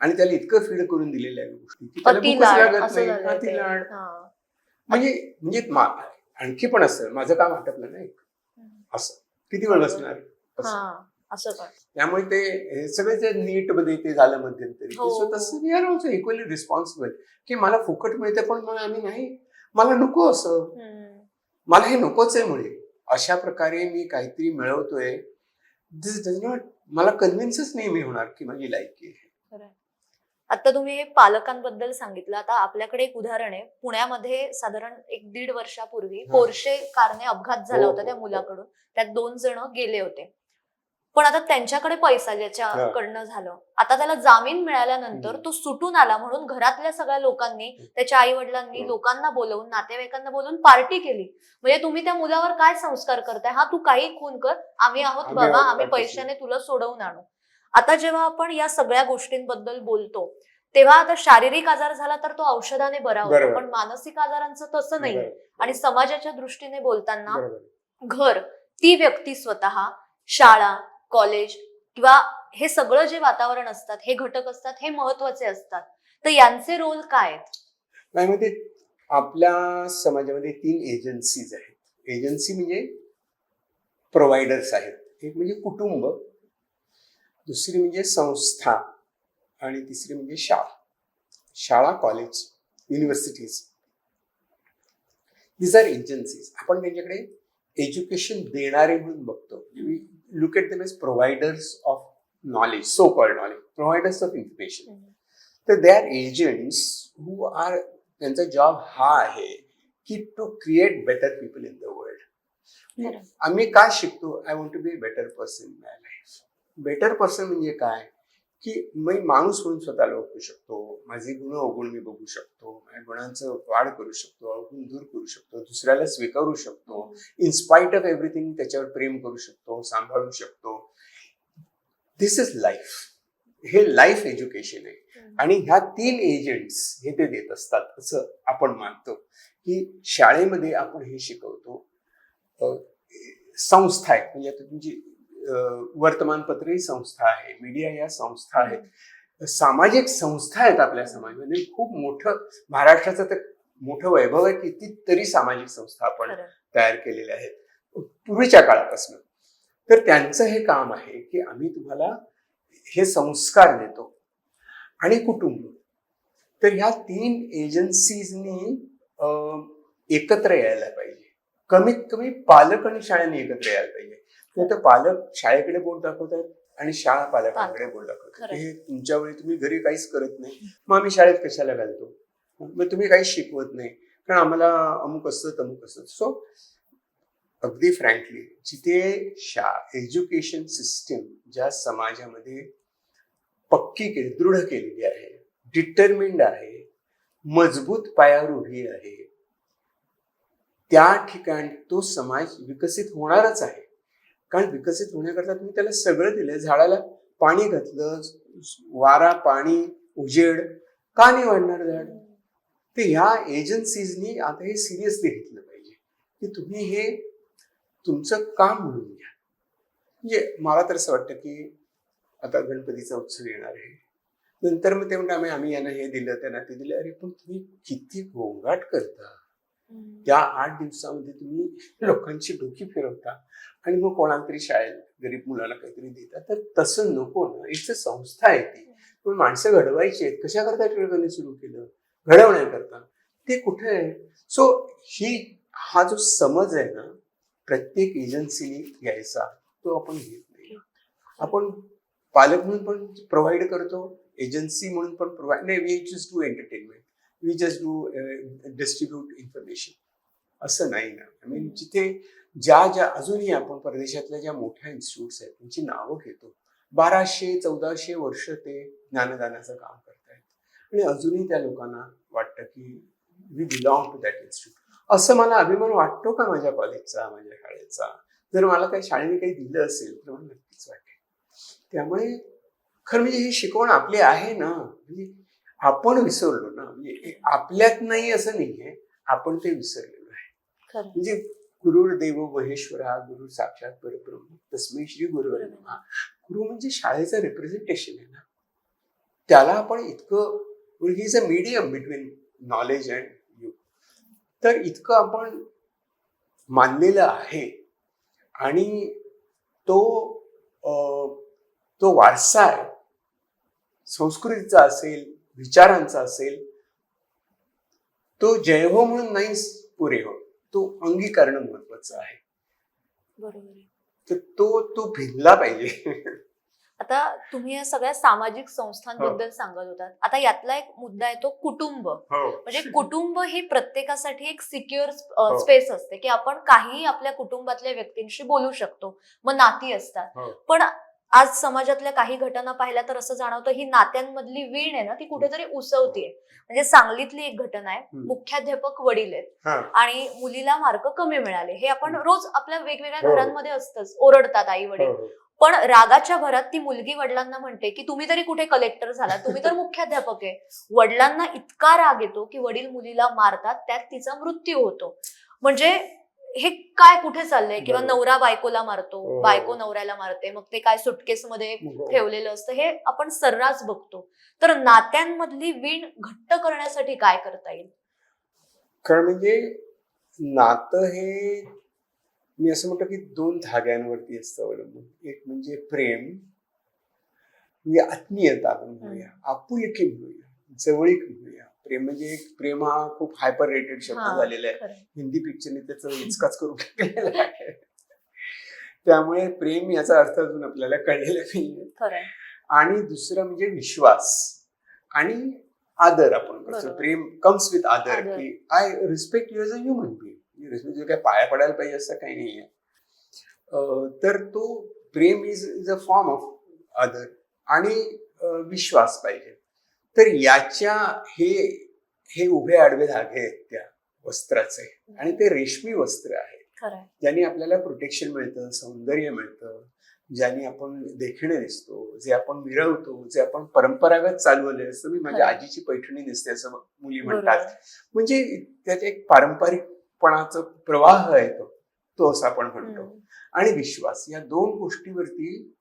आणि त्याला इतकं फीड करून दिलेल्या गोष्टी की त्याला भूकच लागत नाही. अतिलाड म्हणजे आणखी पण असं माझं काम आटपलं नाही असं किती वेळ बसणार असं. त्यामुळे ते सगळे जे नीट मध्ये ते झालं मध्यंतरी, तसं we are also equally responsible की मला फुकट मिळते पण मग आम्ही नाही, मला नको असं, मला हे नकोच आहे. मुळे अशा प्रकारे मी काहीतरी मिळवतोय, दिस डज नॉट, मला कन्व्हिन्सच नाही मी होणार की माझी लायकी आहे. आता तुम्ही पालकांबद्दल सांगितलं, आता आपल्याकडे एक उदाहरण आहे. पुण्यामध्ये साधारण 1-1.5 वर्षापूर्वी पोर्शे कारने अपघात झाला होता त्या मुलाकडून. त्यात 2 जण गेले होते, पण आता त्यांच्याकडे पैसा ज्याच्याकडनं झालं, आता त्याला जामीन मिळाल्यानंतर तो सुटून आला म्हणून घरातल्या सगळ्या लोकांनी, त्याच्या आई वडिलांनी लोकांना बोलवून, नातेवाईकांना बोलवून पार्टी केली. म्हणजे तुम्ही त्या मुलावर काय संस्कार करताय? हा, तू काही खून कर, आम्ही आहोत बाबा, आम्ही पैशाने तुला सोडवून आणू. आता जेव्हा आपण या सगळ्या गोष्टींबद्दल बोलतो तेव्हा आता शारीरिक आजार झाला तर तो औषधाने बरा होतो, पण मानसिक आजारांचं तसं नाहीये. आणि समाजाच्या दृष्टीने बोलताना घर, ती व्यक्ती स्वतः, शाळा, कॉलेज किंवा हे सगळं जे वातावरण असतात, हे घटक असतात, हे महत्वाचे असतात. तर यांचे रोल काय आहेत? आपल्या समाजामध्ये 3 एजन्सीज आहेत. एजन्सी म्हणजे प्रोव्हायडर्स आहेत. एक म्हणजे कुटुंब, दुसरी म्हणजे संस्था आणि तिसरी म्हणजे शाळा, college, universities. These are agencies. आपण त्यांच्याकडे एज्युकेशन देणारे म्हणून बघतो. Look at them as providers of knowledge, so called knowledge, providers of information. तर they are agents who are, त्यांचा जॉब हा आहे की to create better people in the world. खरं. आम्ही काय शिकतो, I want to be better person in my life. Better person म्हणजे काय, की मी माणूस म्हणून स्वतःला ओळखू शकतो, माझे गुण अवगुण मी बघू शकतो, माझ्या गुणांचं वाढ करू शकतो, अवगुण दूर करू शकतो, दुसऱ्याला स्वीकारू शकतो, इन्स्पाइट ऑफ एव्हरीथिंग त्याच्यावर प्रेम करू शकतो, सांभाळू शकतो. दिस इज लाईफ. हे लाईफ एज्युकेशन आहे. आणि ह्या 3 एजंट्स हे ते देत असतात असं आपण मानतो, की शाळेमध्ये आपण हे शिकवतो. संस्था आहेत, म्हणजे आता तुमची वर्तमानपत्र ही संस्था आहे, मीडिया या संस्था आहेत, सामाजिक संस्था आहेत आपल्या समाजामध्ये. खूप मोठं महाराष्ट्राचं तर मोठं वैभव आहे, कितीतरी सामाजिक संस्था आपण तयार केलेल्या आहेत पूर्वीच्या काळापासून. तर त्यांचं हे काम आहे की आम्ही तुम्हाला हे संस्कार देतो. आणि कुटुंब, तर ह्या 3 एजन्सीजनी एकत्र यायला पाहिजे. कमीत कमी पालक आणि शाळांनी एकत्र यायला पाहिजे. तर पालक शाळेकडे बोट दाखवतात आणि शाळा पालकांकडे बोट दाखवतात. हे तुमच्या वेळी तुम्ही घरी काहीच करत नाही, मग आम्ही शाळेत कशाला घालतो, मग तुम्ही काहीच शिकवत नाही, कारण आम्हाला अमुक असतं तमुक असतं. सो अगदी फ्रँकली, जिथे एज्युकेशन सिस्टीम ज्या समाजामध्ये पक्की केली, दृढ केलेली आहे, डिटरमिंड आहे, मजबूत पायावर उभी आहे, त्या ठिकाणी तो समाज विकसित होणारच आहे. कारण विकसित होण्याकरता तुम्ही त्याला सगळं दिलंय. झाडाला पाणी घातलं, वारा, पाणी, उजेड, का नाही वाढणार झाड? तर ह्या एजन्सीजनी आता हे सिरियसली घेतलं पाहिजे की तुम्ही हे तुमचं काम म्हणून घ्या. म्हणजे मला तर असं वाटतं की आता गणपतीचा उत्सव येणार आहे, नंतर मग ते म्हणतात आम्ही यांना हे दिलं, त्यांना ते दिलं. अरे पण तुम्ही किती गोंगाट करता, त्या 8 दिवसामध्ये तुम्ही लोकांची डोकी फिरवता आणि मग कोणाला तरी शाळेत गरीब मुलाला काहीतरी देता. तर तसं नको ना. एक संस्था आहे ती, पण माणसं घडवायची आहेत. कशा करता टिळकांनी सुरू केलं? घडवण्याकरता. ते कुठे आहे? सो हा जो समज आहे ना, प्रत्येक एजन्सीने घ्यायचा, तो आपण घेत नाही. आपण पालक म्हणून पण प्रोव्हाइड करतो, एजन्सी म्हणून पण प्रोव्हाइड नाही. We just do entertainment, we just do distribute information, असं नाही ना. आय मीन जिथे ज्या अजूनही आपण परदेशातल्या ज्या मोठ्या इन्स्टिट्यूट्स आहेत त्यांची नावं घेतो. 1200-1400 वर्ष ते ज्ञानदानाचं काम करतायत आणि अजूनही त्या लोकांना वाटतं की we belong to that institute. असं मला अभिमान वाटतो का माझ्या कॉलेजचा, माझ्या शाळेचा? जर मला काही शाळेने काही दिलं असेल तर मला नक्कीच वाटेल. त्यामुळे खरं म्हणजे हे शिकवण आपली आहे ना. म्हणजे आपण विसरलो ना. म्हणजे आपल्यात नाही असं नाहीये, आपण ते विसरलेलो आहे. म्हणजे गुरुर्देवो महेश्वरा, गुरु साक्षात परब्रह्म तस्मै श्री गुरु नमः. गुरु म्हणजे शाळेचं रिप्रेझेंटेशन आहे ना. त्याला आपण इतकं, he is a medium between knowledge and you. तर इतकं आपण मानलेलं आहे आणि तो वारसा आहे, संस्कृतीचा असेल, विचारांचा असेल, तो जय हो म्हणून नाही पुरे हो, तो अंगीकरणं महत्वाचं आहे. बरोबर. तर तो भिनला पाहिजे. आता तुम्ही या सगळ्या सामाजिक संस्थांबद्दल सांगत होतात. आता यातला एक मुद्दा आहे तो कुटुंब. म्हणजे कुटुंब ही प्रत्येकासाठी एक सिक्युअर स्पेस असते की आपण काहीही आपल्या कुटुंबातल्या व्यक्तींशी बोलू शकतो. मग नाती असतात. पण आज समाजातल्या काही घटना पाहिल्या तर असं जाणवतं ही नात्यांमधली वीण आहे ना, ती कुठेतरी उसवतीये. म्हणजे सांगलीतली एक घटना आहे. मुख्याध्यापक वडील आहेत आणि मुलीला मार्क कमी मिळाले. हे आपण रोज आपल्या वेगवेगळ्या घरांमध्ये असतंच. ओरडतात आई वडील. पण रागाच्या भरात ती मुलगी वडिलांना म्हणते की तुम्ही तरी कुठे कलेक्टर झाला, तुम्ही तर मुख्याध्यापक आहे. वडिलांना इतका राग येतो की वडील मुलीला मारतात, त्यात तिचा मृत्यू होतो. म्हणजे हे काय कुठे चाललंय? किंवा नवरा बायकोला मारतो, बायको नवऱ्याला मारते, मग ते काय सुटकेसमध्ये ठेवलेलं असतं, हे आपण सर्रास बघतो. तर नात्यांमधली वीण घट्ट करण्यासाठी काय करता येईल? कारण म्हणजे नातं हे, मी असं म्हणतो की 2 धाग्यांवरती असतं अवलंबून. एक म्हणजे प्रेम, म्हणजे आत्मीयता म्हणूया, आपुलकी म्हणूया, जवळीक म्हणूया. प्रेम म्हणजे प्रेम हा खूप हायपर रेटेड शब्द झालेला आहे. हिंदी पिक्चरने त्याचा इचकाच करून टाकलेला आहे. त्यामुळे प्रेम याचा अर्थ अजून आपल्याला कळलेला नाहीये. आणि दुसरं म्हणजे विश्वास आणि आदर आपण करतो. बरोबर. प्रेम कम्स विथ आदर, आदर. की I respect you as a human being. Respect काय पाया पडायला पाहिजे असं काही नाहीये. तर तो प्रेम इज अ फॉर्म ऑफ आदर. आणि विश्वास पाहिजे. तर याच्या हे हे उभे आडवे धागे आहेत त्या वस्त्राचे, आणि ते रेशमी वस्त्र आहे खरंय. ज्याने आपल्याला प्रोटेक्शन मिळतं, सौंदर्य मिळतं, ज्याने आपण देखणे दिसतो, जे आपण मिळवतो, जे आपण परंपरागत चालवले असतं. मी माझ्या खरं. आजीची पैठणी दिसते असं मुली म्हणतात. बरोबर. म्हणजे त्यात एक पारंपरिकपणाचा प्रवाह आहे तो तो असं आपण म्हणतो. हम्म. आणि विश्वास, या दोन गोष्टीवरती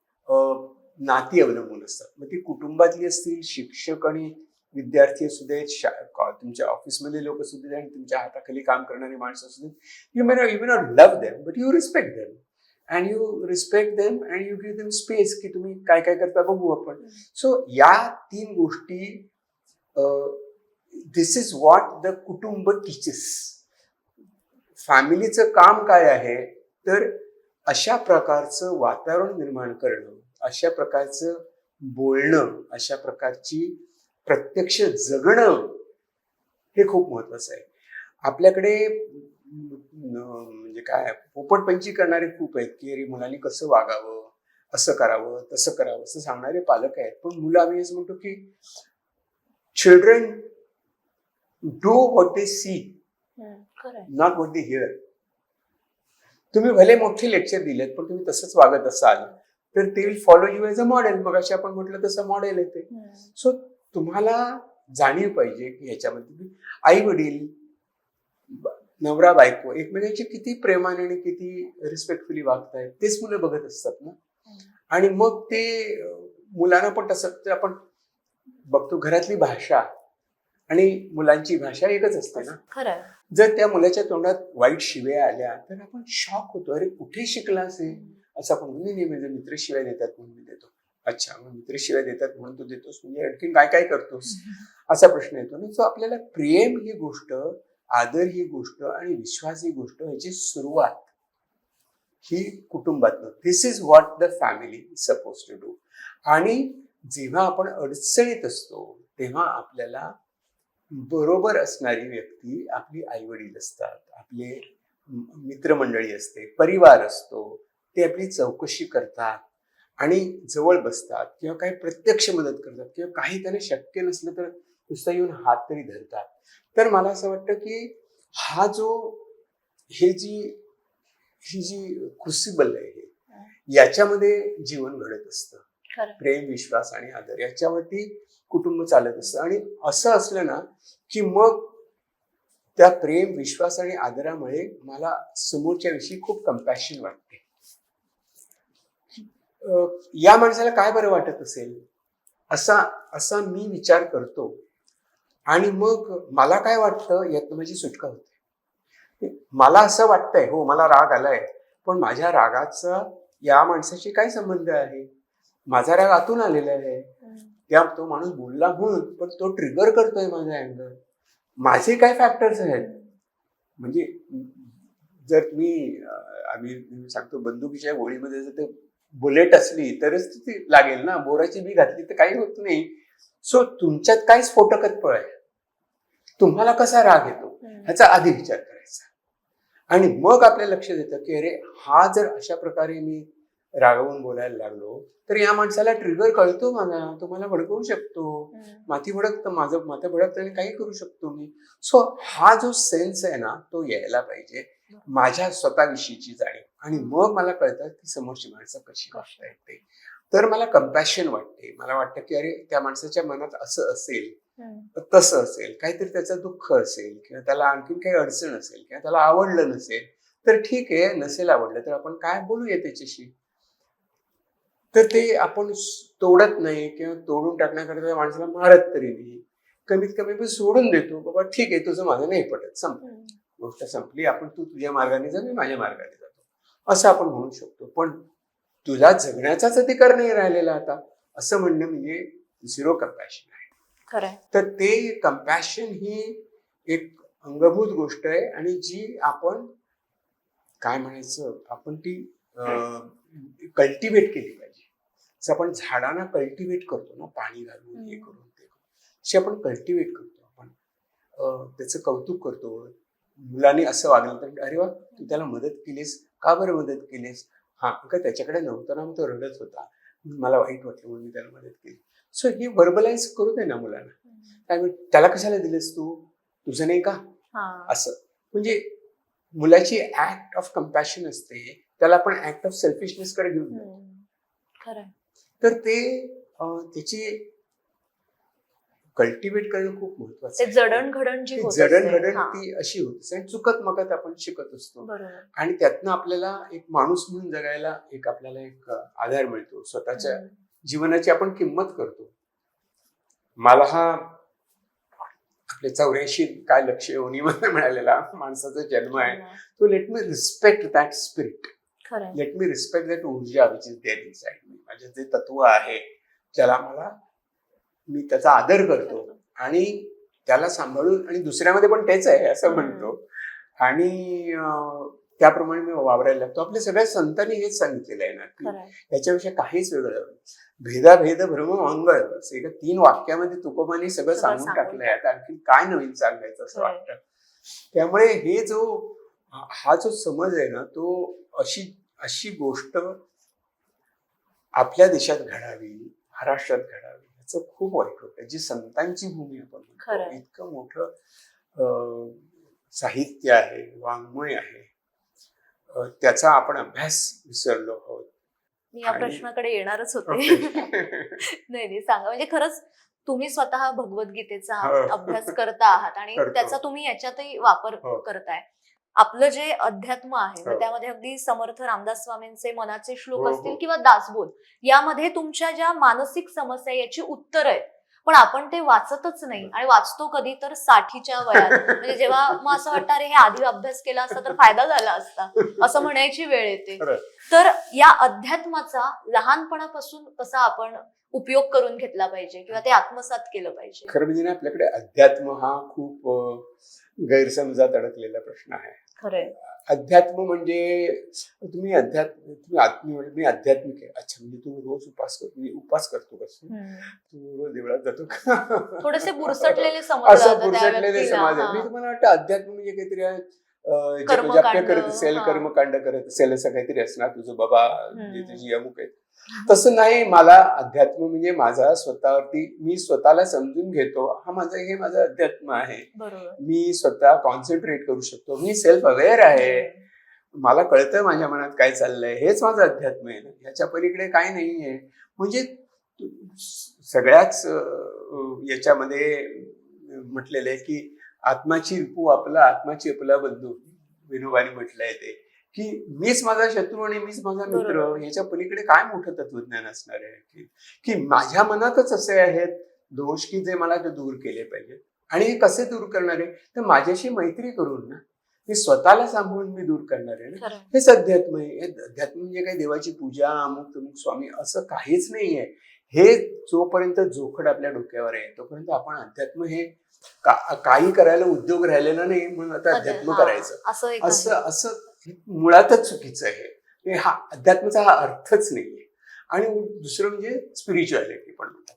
नाती अवलंबून असतात. मग ती कुटुंबातली असतील, शिक्षक आणि विद्यार्थी असू देत, तुमच्या ऑफिसमधले लोक असू देत, आणि तुमच्या हाताखाली काम करणारी माणसं असू देत. You may not love them, but you respect them. And you respect them and you give them space, की तुम्ही काय काय करता बघू आपण. सो या तीन गोष्टी, दिस इज व्हॉट द कुटुंब टीचेस. फॅमिलीचं काम काय आहे, तर अशा प्रकारचं वातावरण निर्माण करणं, अशा प्रकारचं बोलणं, अशा प्रकारची प्रत्यक्ष जगणं, हे खूप महत्वाचं आहे. आपल्याकडे म्हणजे काय, पोपटपंची करणारे खूप आहेत, की अरे मुलांनी कसं वागावं, असं करावं, तसं करावं, असं सांगणारे पालक आहेत. पण मुलं, आम्ही असं म्हणतो की children do what they see, not what they hear. तुम्ही भले मोठे लेक्चर दिलेत, पण तुम्ही तसंच वागत असाल तर ते will follow you as a model. मग अशी आपण म्हटलं तसं मॉडेल येते. सो तुम्हाला जाणीव पाहिजे की ह्याच्यामध्ये आई वडील, नवरा बायको एकमेकांची किती प्रेमाने आणि किती रिस्पेक्टफुली वागतायत, तेच मुलं बघत असतात ना. आणि मग ते मुलांना पण तसं आपण बघतो. घरातली भाषा आणि मुलांची भाषा एकच असते ना. खरंय. जर त्या मुलाच्या तोंडात वाईट शिव्या आल्या तर आपण शॉक होतो. अरे कुठे शिकला असेल असं आपण म्हणजे मित्र शिव्या देतात म्हणून मी देतो. अच्छा, मग मित्र शिव्या देतात म्हणून तू देतोस, म्हणजे आणखी काय काय करतोस असा प्रश्न येतो ना. सो आपल्याला प्रेम ही गोष्ट, आदर ही गोष्ट आणि विश्वास ही गोष्ट, ह्याची सुरुवात ही कुटुंबातनं. This is what the family suppose to do. आणि जेव्हा आपण अडचणीत असतो तेव्हा आपल्याला बरोबर असणारी व्यक्ती आपली आई वडील असतात, आपले मित्रमंडळी असते, परिवार असतो. ते आपली चौकशी करतात आणि जवळ बसतात, किंवा काही प्रत्यक्ष मदत करतात, किंवा काही त्यांना शक्य नसलं तर नुसतं येऊन हात तरी धरतात. तर मला असं वाटतं की हा जो ही जी क्रुसिबल आहे, याच्यामध्ये जीवन घडत असतं. प्रेम, विश्वास आणि आदर याच्यावरती कुटुंब चालत असतं. आणि असं असलं ना की मग त्या प्रेम, विश्वास आणि आदरामुळे मला समोरच्या विषयी खूप कंपॅशन वाटते. या माणसाला काय बरं वाटत असेल असा मी विचार करतो. आणि मग मला काय वाटतं, यात माझी सुटका होते. मला असं वाटतंय, हो मला राग आलाय, पण माझ्या रागाचा या माणसाशी काय संबंध आहे? माझा राग आतून आलेला आहे. तो माणूस बोलला म्हणून, पण तो ट्रिगर करतोय माझा अँगर. माझे काय फॅक्टर्स आहेत? म्हणजे जर आम्ही सांगतो, बंदुकीच्या गोळीमध्ये जर ते बुलेट असली तरच ती लागेल ना. बोराची बी घातली तर काही होत नाही. सो तुमच्यात काय स्फोटकत्व आहे, तुम्हाला कसा राग येतो, ह्याचा आधी विचार करायचा. आणि मग आपल्या लक्षात येतं की अरे, हा जर अशा प्रकारे मी रागावून बोलायला लागलो तर या माणसाला ट्रिगर कळतो मला, तो मला भडकवू शकतो. माती भडकतं आणि काही करू शकतो मी. सो हा जो सेन्स आहे ना, तो यायला पाहिजे, माझ्या स्वतःविषयीची जाणीव. आणि मग मला कळतं की समोरची माणसं कशी वागतायत ते. तर मला कंपॅशन वाटते. मला वाटतं की अरे, त्या माणसाच्या मनात असं असेल, तसं असेल, काहीतरी त्याचं दुःख असेल, किंवा त्याला आणखीन काही अडचण असेल, किंवा त्याला आवडलं नसेल. तर ठीक आहे, नसेल आवडलं तर आपण काय बोलूया त्याच्याशी. तर ते आपण तोडत नाही, किंवा तोडून टाकण्याकरता माणसाला मारत तरी नाही. कमीत कमी मी सोडून देतो, बाबा ठीक आहे, तुझं माझं नाही पटत, संपलं, गोष्ट संपली. आपण तू तुझ्या मार्गाने जा, मी माझ्या मार्गाने जातो, असं आपण म्हणू शकतो. पण तुला जगण्याचाच अधिकार नाही राहिलेला आता, असं म्हणणं म्हणजे झिरो कंपॅशन आहे. खरंय. तर ते कंपॅशन ही एक अंगभूत गोष्ट आहे, आणि जी आपण काय म्हणायचं, आपण ती कल्टिवेट केली पाहिजे. जसं आपण झाडांना कल्टिवेट करतो ना, पाणी घालून, हे करून ते. अशी आपण कल्टिवेट करतो. आपण त्याचं कौतुक करतो. मुलांनी असं वागलं तर अरे वा, तू त्याला मदत केलीस, का बरं मदत केलीस? हा, का त्याच्याकडे नव्हतं ना, मग तो रडत होता, मला वाईट वाटलं म्हणून मी त्याला मदत केली. सो हे व्हर्बलाइज करू दे ना मुलांना. काय त्याला कशाला दिलेस तू, तुझं नाही का, असं. म्हणजे मुलाची ऍक्ट ऑफ कम्पॅशन असते, त्याला आपण ऍक्ट ऑफ सेल्फिशनेस कडे घेऊन जातो. खरंय. तर ते त्याची कल्टिवेट करणं खूप महत्वाचं आहे. जडणघडण जी होत जडणघडण ती अशी होते आणि चुकत मकत आपण शिकत असतो. आणि त्यातनं आपल्याला एक माणूस म्हणून जगायला एक आपल्याला एक आधार मिळतो. स्वतःच्या जीवनाची आपण किंमत करतो. मला हा आपले 84 काय लक्ष योनीमध्ये मिळालेला माणसाचा जन्म आहे. तो let me respect that spirit. Let me respect that urja which is there inside me. माझे जे तत्व आहे त्याला मी त्याचा आदर करतो आणि त्याला सांभाळून, आणि दुसऱ्यामध्ये पण तेच आहे असं म्हणतो, आणि त्याप्रमाणे मी वावरायला लागतो. आपल्या सगळ्या संतांनी हेच सांगितलेलं आहे ना की याच्याविषयी काहीच वेगळं. भेदाभेद भ्रम मंगळ, एका 3 वाक्यामध्ये तुकोबांनी सगळं सांगून टाकलंय. आता आणखी काय नवीन सांगायचं असं वाटतं. त्यामुळे हा जो समज आहे ना, तो अशी गोष्ट आपल्या देशात घडावी, महाराष्ट्रात घडावी, याचं खूप वाईट होतं. जी संतांची भूमी आपण म्हणतो, इतकं मोठं साहित्य आहे, वाङ्मय आहे, त्याचा आपण अभ्यास विसरलो आहोत. मी या प्रश्नाकडे येणारच होते. नाही सांगा, म्हणजे खरंच तुम्ही स्वतः भगवद्गीतेचा अभ्यास करता आहात आणि त्याचा तुम्ही याच्यातही वापर करताय. आपलं जे अध्यात्म आहे त्यामध्ये अगदी समर्थ रामदास स्वामींचे मनाचे श्लोक असतील किंवा दासबोध, यामध्ये तुमच्या ज्या मानसिक समस्या याची उत्तर आहेत, पण आपण ते वाचतच नाही. आणि वाचतो कधी तर 60च्या वयात, म्हणजे जेव्हा मग असं वाटतं अरे हे आधी अभ्यास केला असता तर फायदा झाला असता, असं म्हणायची वेळ येते. तर या अध्यात्माचा लहानपणापासून कसा आपण उपयोग करून घेतला पाहिजे किंवा ते आत्मसात केलं पाहिजे? खरं म्हणजे ना, आपल्याकडे अध्यात्म हा खूप गैरसमजात अडकलेला प्रश्न आहे. खरंय. अध्यात्म म्हणजे मी आध्यात्मिक आहे. अच्छा, म्हणजे तू रोज उपास करतो कसं, तू रोज देवळात जातो का? थोडेसे बुरसटलेले समज. असं बुरसटलेले समाज आहे. मी तुम्हाला वाटतं अध्यात्म म्हणजे काहीतरी जप करत असेल, कर्मकांड करत असेल, असं काहीतरी असणार तुझं बाबा, तुझी अमुक आहे. तसं नाही. मला अध्यात्म म्हणजे माझा स्वतःवरती मी स्वतःला समजून घेतो, हे माझं अध्यात्म आहे. मी स्वतः कॉन्सन्ट्रेट करू शकतो, मी सेल्फ अवेअर आहे, मला कळतं माझ्या मनात काय चाललंय, हेच माझं अध्यात्म आहे. ह्याच्या पलीकडे काय नाहीये. म्हणजे सगळ्याच याच्यामध्ये म्हटलेलं आहे की आत्माची रिपू आपला, आत्माची आपला बंधू, विनोबानी म्हटलंय ते, की मीच माझा शत्रू आणि मीच माझा मित्र. ह्याच्या पलीकडे काय मोठं तत्वज्ञान असणार आहे की माझ्या मनातच असे आहेत दोष की जे मला ते दूर केले पाहिजे. आणि हे कसे दूर करणार आहे, तर माझ्याशी मैत्री करून ना, मी स्वतःला सांभाळून मी दूर करणार आहे ना. हेच अध्यात्म आहे. अध्यात्म म्हणजे काही देवाची पूजा, अमुक तमुक स्वामी, असं काहीच नाहीये. हे जोपर्यंत जोखड आपल्या डोक्यावर आहे तोपर्यंत आपण अध्यात्म हे काही करायला उद्योग राहिलेला नाही म्हणून आता अध्यात्म करायचं असं मुळातच चुकीचं आहे. हा अध्यात्माचा हा अर्थच नाहीये. आणि दुसरं म्हणजे स्पिरिच्युअलिटी पण म्हणतात.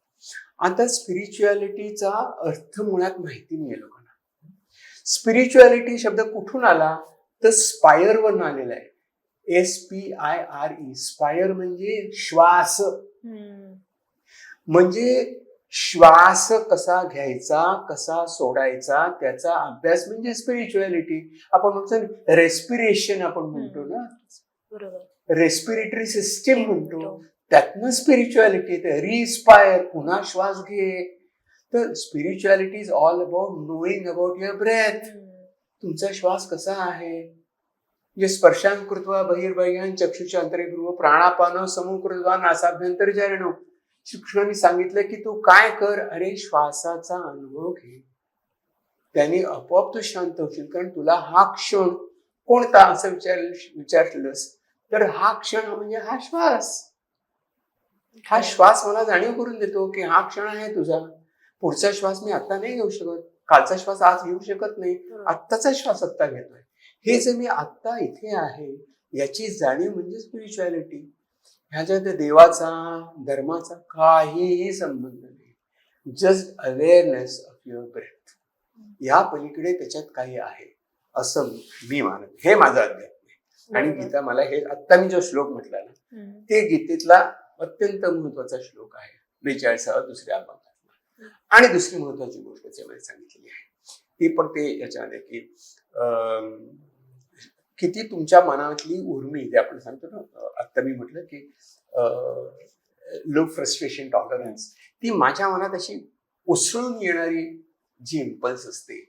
आता स्पिरिच्युअलिटीचा अर्थ मुळात माहिती नाहीये लोकांना. स्पिरिच्युअलिटी शब्द कुठून आला, तर स्पायर वरून आलेला आहे. SPIRE. स्पायर म्हणजे श्वास. म्हणजे श्वास कसा घ्यायचा, कसा सोडायचा, त्याचा अभ्यास म्हणजे स्पिरिच्युअलिटी. आपण म्हणतो रेस्पिरेशन, आपण म्हणतो ना, रेस्पिरेटरी सिस्टीम म्हणतो, त्यातनं स्पिरिच्युअलिटी. रिस्पायर, पुन्हा श्वास घे. तर spirituality is all about knowing about your breath. तुमचा श्वास कसा आहे, जे स्पर्शान कृत्वा बहिर्बाह्यान चक्षुषा अंतरिभ्रुव प्राणापान समूकृत्वा नासाभ्यंतरचारिणो. शिक्षकांनी सांगितलं की तू काय कर, अरे श्वासाचा अनुभव घे, त्याने आपोआप तू शांत होशील. कारण तुला हा क्षण कोणता असं विचारलंस तर हा क्षण म्हणजे हा श्वास. हा श्वास मला जाणीव करून देतो की हा क्षण आहे तुझा. पुढचा श्वास मी आता नाही घेऊ शकत, कालचा श्वास आज घेऊ शकत नाही, आत्ताचा श्वास आत्ता घेतोय. हे जे मी आत्ता इथे आहे याची जाणीव म्हणजे स्पिरिच्युअलिटी. ह्याच्यात देवाचा, धर्माचा काहीही संबंध नाही. Just awareness of your breath. या पलीकडे त्याच्यात काही आहे असं मी मानत. हे माझं अध्यात्म आहे. आणि बरोबर. गीता मला हे आत्ता मी जो श्लोक म्हटला ना ते गीतेतला अत्यंत महत्वाचा श्लोक आहे, 42व्या दुसऱ्या अभंगातला. आणि दुसरी महत्वाची गोष्ट त्याच्यामध्ये सांगितलेली आहे ती पण ते याच्यामध्ये की किती तुमच्या मनातली उर्मी, जे आपण सांगतो ना आत्ता मी म्हटलं की लो फ्रस्ट्रेशन टॉलरन्स, ती माझ्या मनात अशी उसळून येणारी जी इम्पल्स असते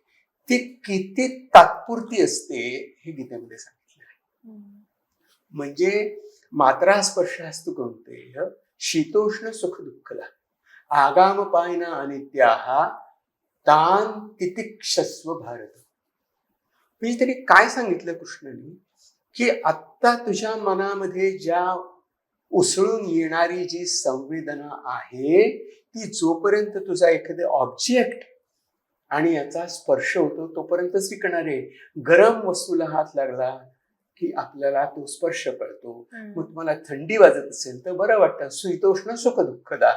ती किती तात्पुरती असते हे गीतेमध्ये सांगितलं आहे. म्हणजे मात्रा स्पर्शास्तु कौंतेय शीतोष्ण सुख दुःखला आगाम पायना अनित्याहा तान तितिक्षस्व भारत. म्हणजे तरी काय सांगितलं कृष्णाने की आत्ता तुझ्या मनामध्ये ज्या उसळून येणारी जी संवेदना आहे ती जोपर्यंत तुझा एखादे ऑब्जेक्ट आणि याचा स्पर्श होतो तोपर्यंतच टिकणार आहे. गरम वस्तूला हात लागला की आपल्याला तो स्पर्श कळतो. मग तुम्हाला थंडी वाजत असेल तर बरं वाटतं, शीतोष्ण सुख दुःखदा.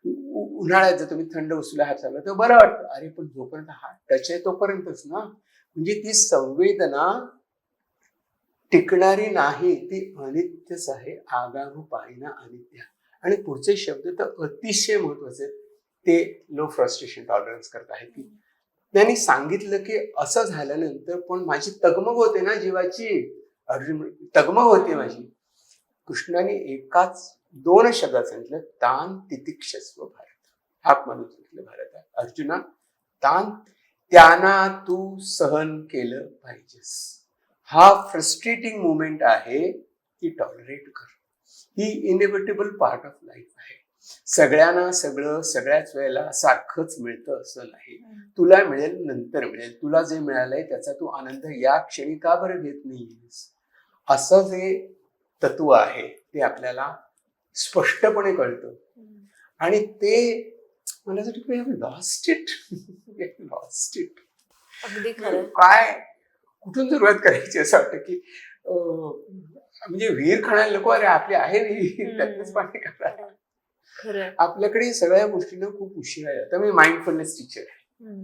उन्हाळ्यात जर तुम्ही थंड वस्तूला हात लागला तर बरं वाटतं. अरे पण जोपर्यंत हात टच आहे तोपर्यंतच ना. म्हणजे ती संवेदना टिकणारी नाही, ती अनित्यच आहे. आगाम पाहिना अनित्य. आणि पुढचे शब्द तर अतिशय महत्वाचे, ते लो फ्रस्ट्रेशन टॉलरन्स करत आहे की त्यांनी सांगितलं की असं झाल्यानंतर पण माझी तगमग होते ना जीवाची. अर्जुन तगमग होते माझी. कृष्णाने एकाच 2 शब्दात सांगितलं, तान तितिक्षस्व भारत. हाक मारून सांगितलं भारत अर्जुना, तान त्यांना तू सहन केलं पाहिजेस. हा फ्रस्ट्रेटिंग मुवमेंट आहे ती टॉलरेट कर. ही इनएव्हिटेबल पार्ट ऑफ लाईफ आहे. सगळ्यांना सगळं सगळ्याच वेळेला सारखंच मिळतं असं नाही. तुला मिळेल, नंतर मिळेल. तुला जे मिळालंय त्याचा तू आनंद या क्षणी का बरं घेत नाहीस. असं जे तत्व आहे ते आपल्याला स्पष्टपणे कळतं. आणि ते मला असं वाटतं, we have lost it. We have lost it. अगदी खरं. काय कुठून सुरुवात करायची असं वाटतं की म्हणजे विहीर खाणारे लोक, अरे आपली आहे विहीर, त्यातच पाणी काढा. आपल्याकडे सगळ्या गोष्टींना खूप उशीर आहे. आता मी माइंडफुलनेस टीचर आहे.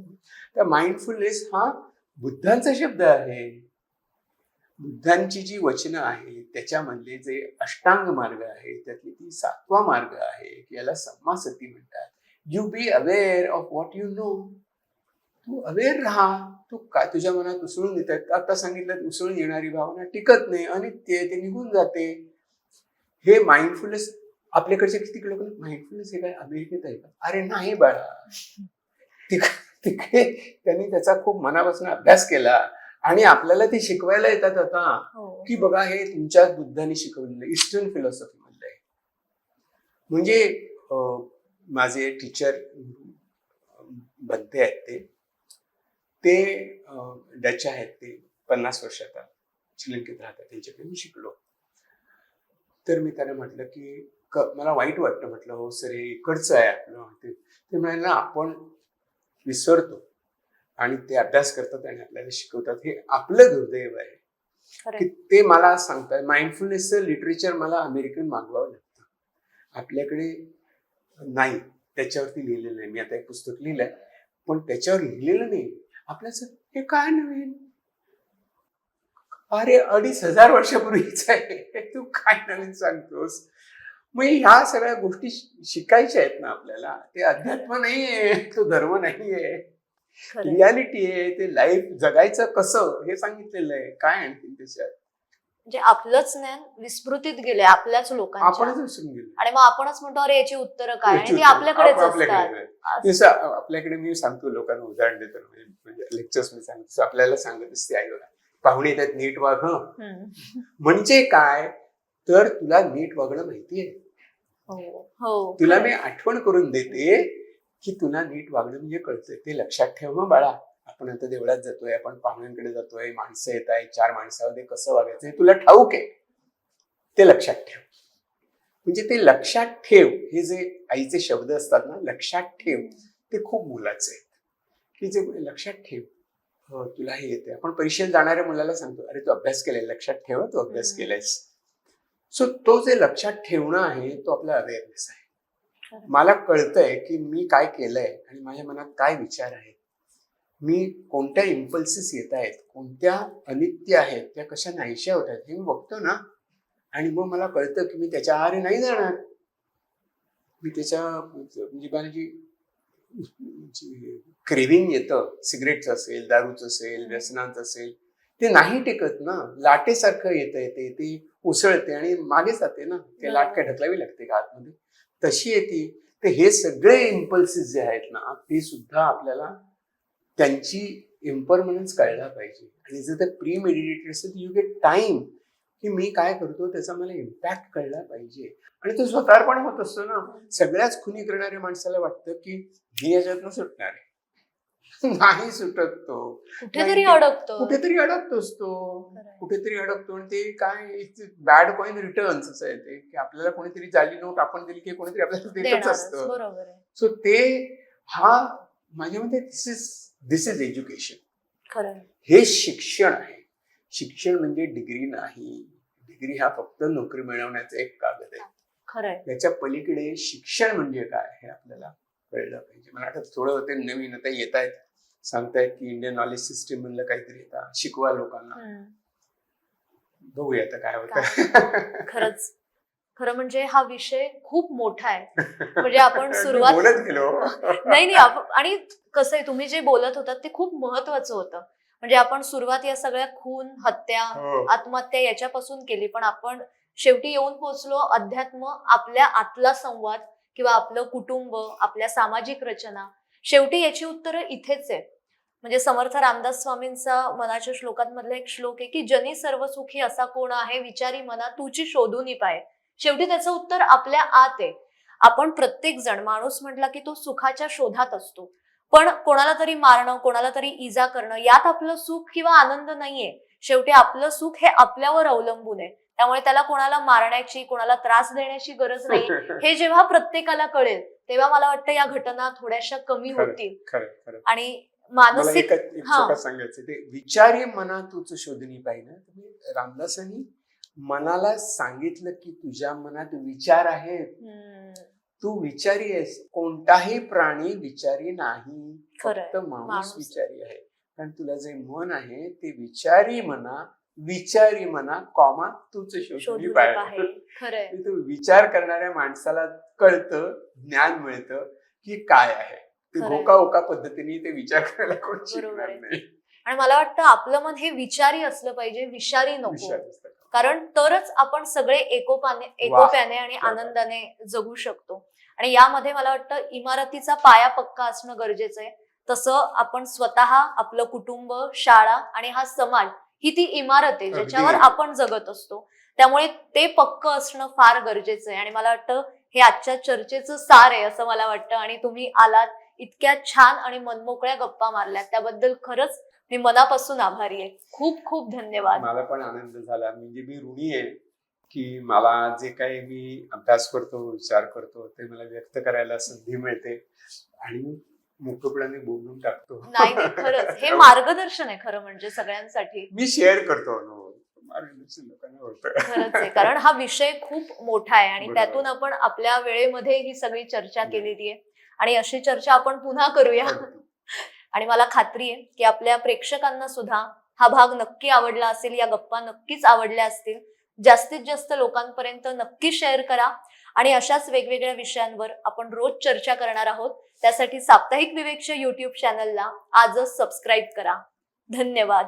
तर माइंडफुलनेस हा बुद्धांचा शब्द आहे. बुद्धांची जी वचनं आहेत त्याच्यामधले जे अष्टांग मार्ग आहे त्यातली ती 7वा मार्ग आहे, याला सम्मा सती म्हणतात. You be aware of what you know. तू अवेअर राहा. तू काय तुझ्या मनात उसळून येतात. आता सांगितलं उसळून येणारी भावना टिकत नाही, अनित्य, ते निघून जाते. हे माइंडफुलनेस आपल्याकडचे किती लोक माइंडफुलनेस हे काय अमेरिकेत आहे का? अरे नाही बाळा. तिकडे त्यांनी त्याचा खूप मनापासून अभ्यास केला आणि आपल्याला ते शिकवायला येतात आता की बघा हे तुमच्या बुद्धांनी शिकवलेलं ईस्टर्न फिलॉसॉफी मधलं आहे. म्हणजे माझे टीचर बनते आहेत ते डच आहेत. ते 50 वर्ष आता श्रीलंकेत राहतात. त्यांच्याकडे मी शिकलो. तर मी त्यांना म्हटलं की मला वाईट वाटतं. म्हटलं हो सर हे इकडचं आहे आपलं. ते म्हणाले ना आपण विसरतो आणि ते अभ्यास करतात आणि आपल्याला शिकवतात. हे आपलं दुर्दैव आहे की ते मला सांगतात. माइंडफुलनेसचं लिटरेचर मला अमेरिकन मागवावं लागतं. आपल्याकडे नाही, त्याच्यावरती लिहिलेलं नाही. मी आता एक पुस्तक लिहिलंय पण त्याच्यावर लिहिलेलं नाही. आपल्याचं हे काय नवीन, अरे 2500 वर्षापूर्वीच आहे, तू काय नवीन सांगतोस. मग ह्या सगळ्या गोष्टी शिकायच्या आहेत ना आपल्याला. ते अध्यात्म नाहीये, तो धर्म नाहीये, रियालिटी आहे. ते लाईफ जगायचं कसं हे सांगितलेलं आहे. काय आणखी त्याच्यात म्हणजे आपलंच ज्ञान विस्मृतीत गेले आपल्याच लोकांच्या. आपणच विसरून गेलो. आणि मग आपणच म्हणतो अरे याची उत्तरं काय, आणि ती आपल्याकडेच असतात. आपल्याकडे मी सांगतो लोकांना उदाहरण देतो, म्हणजे लेक्चर्स मध्ये सांगतो. आपल्याला सांगत असते आई बघा पाहुणे येतात नीट वाग. म्हणजे काय तर तुला नीट वागणं माहितीये. तुला मी आठवण करून देते की तुला नीट वागणं म्हणजे कळतंय. ते लक्षात ठेव मग बाळा. आपण आता देवळात जातोय, आपण पाहुण्यांकडे जातोय, माणसं येत आहे, 4 माणसामध्ये कसं वागायचं हे तुला ठाऊक आहे. ते लक्षात ठेव. म्हणजे ते लक्षात ठेव हे जे आईचे शब्द असतात ना, लक्षात ठेव, ते खूप मोलाचे आहेत. की जे लक्षात ठेव तुला हे येते. आपण परीक्षेत जाणाऱ्या मुलाला सांगतो अरे तू अभ्यास केलाय, लक्षात ठेव तू अभ्यास केलायस. सो तो जे लक्षात ठेवणं आहे तो आपला अवेअरनेस आहे. मला कळतंय की मी काय केलंय आणि माझ्या मनात काय विचार आहेत, मी कोणत्या इम्पल्सेस येत आहेत, कोणत्या अनित्य आहेत, त्या कशा नाहीशा होत आहेत हे मी बघतो ना. आणि मग मला कळतं की मी त्याच्या आहारी नाही जाणार. मी त्याच्या म्हणजे मला जी क्रेविंग येतं, सिगरेटचं असेल, दारूचं असेल, व्यसनांचं असेल, ते नाही टिकत ना. लाटेसारखं येतं येते, ते उसळते आणि मागे जाते ना. ते लाट काय ढकलावी लागते का आतमध्ये, तशी येते. तर हे सगळे इम्पल्सेस जे आहेत ना, ते सुद्धा आपल्याला त्यांची इम्परमनन्स कळला पाहिजे. आणि जर ते प्री मेडिटेटेड असेल तर यू गेट टाइम की मी काय करतो त्याचा मला इम्पॅक्ट कळला पाहिजे. आणि तो स्वतःवर पण होत असतो ना. सगळ्याच खुनी करणाऱ्या माणसाला वाटतं की मी याच्यातनं सुटणार आहे. नाही सुटत तो. कुठेतरी अडकतो. कुठेतरी अडकतोच तो. कुठेतरी अडकतो. आणि ते काय बॅड कॉइन रिटर्न्स असं आहे ते, की आपल्याला कोणीतरी जाली नोट आपण दिली की कोणीतरी आपल्याला देतच असतं. बरोबर आहे. सो ते हा माझ्या मते दिस इज एज्युकेशन. खरं. हे शिक्षण आहे. शिक्षण म्हणजे डिग्री नाही. डिग्री हा फक्त नोकरी मिळवण्याचा एक कागद आहे. खरंय. त्याच्या पलीकडे शिक्षण म्हणजे काय हे आपल्याला कळलं पाहिजे. मला वाटतं थोडं ते नवीन आता येत आहेत, सांगतायत की इंडियन नॉलेज सिस्टीम मधलं काहीतरी येतात, शिकवा लोकांना. बघूया आता काय होतं. खरंच. खरं म्हणजे हा विषय खूप मोठा आहे. म्हणजे आपण सुरुवात बोलत गेलो. नाही आणि कसं आहे, तुम्ही जे बोलत होतात ते खूप महत्वाचं होतं. म्हणजे आपण सुरुवात या सगळ्या खून, हत्या, आत्महत्या याच्यापासून केली, पण आपण शेवटी येऊन पोहोचलो अध्यात्म, आपल्या आतला संवाद किंवा आपलं कुटुंब, आपल्या सामाजिक रचना. शेवटी याची उत्तरं इथेच आहे. म्हणजे समर्थ रामदास स्वामींचा मनाच्या श्लोकांमधला एक श्लोक आहे की जनी सर्व सुखी असा कोण आहे, विचारी मना तुची शोधून पाय. शेवटी त्याचं उत्तर आपल्या आत आहे. आपण प्रत्येक जण, माणूस म्हटला की तो सुखाच्या शोधात असतो, पण कोणाला तरी मारणं, कोणाला तरी इजा करणं यात आपलं सुख किंवा आनंद नाहीये. शेवटी आपलं सुख हे आपल्यावर अवलंबून आहे. त्यामुळे त्याला कोणाला मारण्याची, कोणाला त्रास देण्याची गरज नाही. हे जेव्हा प्रत्येकाला कळेल तेव्हा मला वाटतं या घटना थोड्याशा कमी होतील. आणि मानसिक सांगायचं ते विचारी मना तूच शोधणी पाहिजे. रामदासांनी मनाला सांगितलं की तुझ्या मनात विचार आहेत, तू विचारी आहेस. कोणताही प्राणी विचारी नाही, फक्त माणूस विचारी आहे. कारण तुला जे मन आहे ते विचारी म्हणा कॉमा तूच शोधणी पाहिजे. तू विचार करणाऱ्या माणसाला कळतं, ज्ञान मिळतं की काय आहे ते. ओका पद्धतीने ते विचार करायला कोण शिकणार नाही. आणि मला वाटतं आपलं मन हे विचारी असलं पाहिजे, विषारी नको. कारण तरच आपण सगळे एकोप्याने आणि आनंदाने जगू शकतो. आणि यामध्ये मला वाटतं इमारतीचा पाया पक्का असणं गरजेचं आहे. तसं आपण स्वतः, आपलं कुटुंब, शाळा आणि हा समाज ही ती इमारत आहे ज्याच्यावर आपण जगत असतो. त्यामुळे ते पक्क असणं फार गरजेचं आहे. आणि मला वाटतं हे आजच्या चर्चेचं सार आहे असं मला वाटतं. आणि तुम्ही आलात, इतक्या छान आणि मनमोकळ्या गप्पा मारल्यात, त्याबद्दल खरंच मी मनापासून आभारी आहे. खूप खूप धन्यवाद. मला पण आनंद झाला. म्हणजे मी ऋणी आहे की मला जे काही मी अभ्यास करतो, विचार करतो ते मला व्यक्त करायला संधी मिळते आणि मोकळेपणाने बोलून टाकतो. नाही खरंच हे मार्गदर्शन आहे खरं म्हणजे सगळ्यांसाठी. मी शेअर करतो मार्गदर्शन लोकांना होतं. खरंच आहे, कारण हा विषय खूप मोठा आहे आणि त्यातून आपण आपल्या वेळेमध्ये ही सगळी चर्चा केलेली आहे. आणि अशी चर्चा आपण पुन्हा करूया. आणि मला खात्री आहे की आपल्या प्रेक्षकांना सुद्धा हा भाग नक्की आवडला असेल, या गप्पा नक्कीच आवडल्या असतील. जास्तीत जास्त लोकांपर्यंत नक्की शेअर करा. आणि अशाच वेगवेगळ्या विषयांवर आपण रोज चर्चा करणार आहोत. त्यासाठी साप्ताहिक विवेकच्या YouTube चॅनलला आजच सबस्क्राईब करा. धन्यवाद.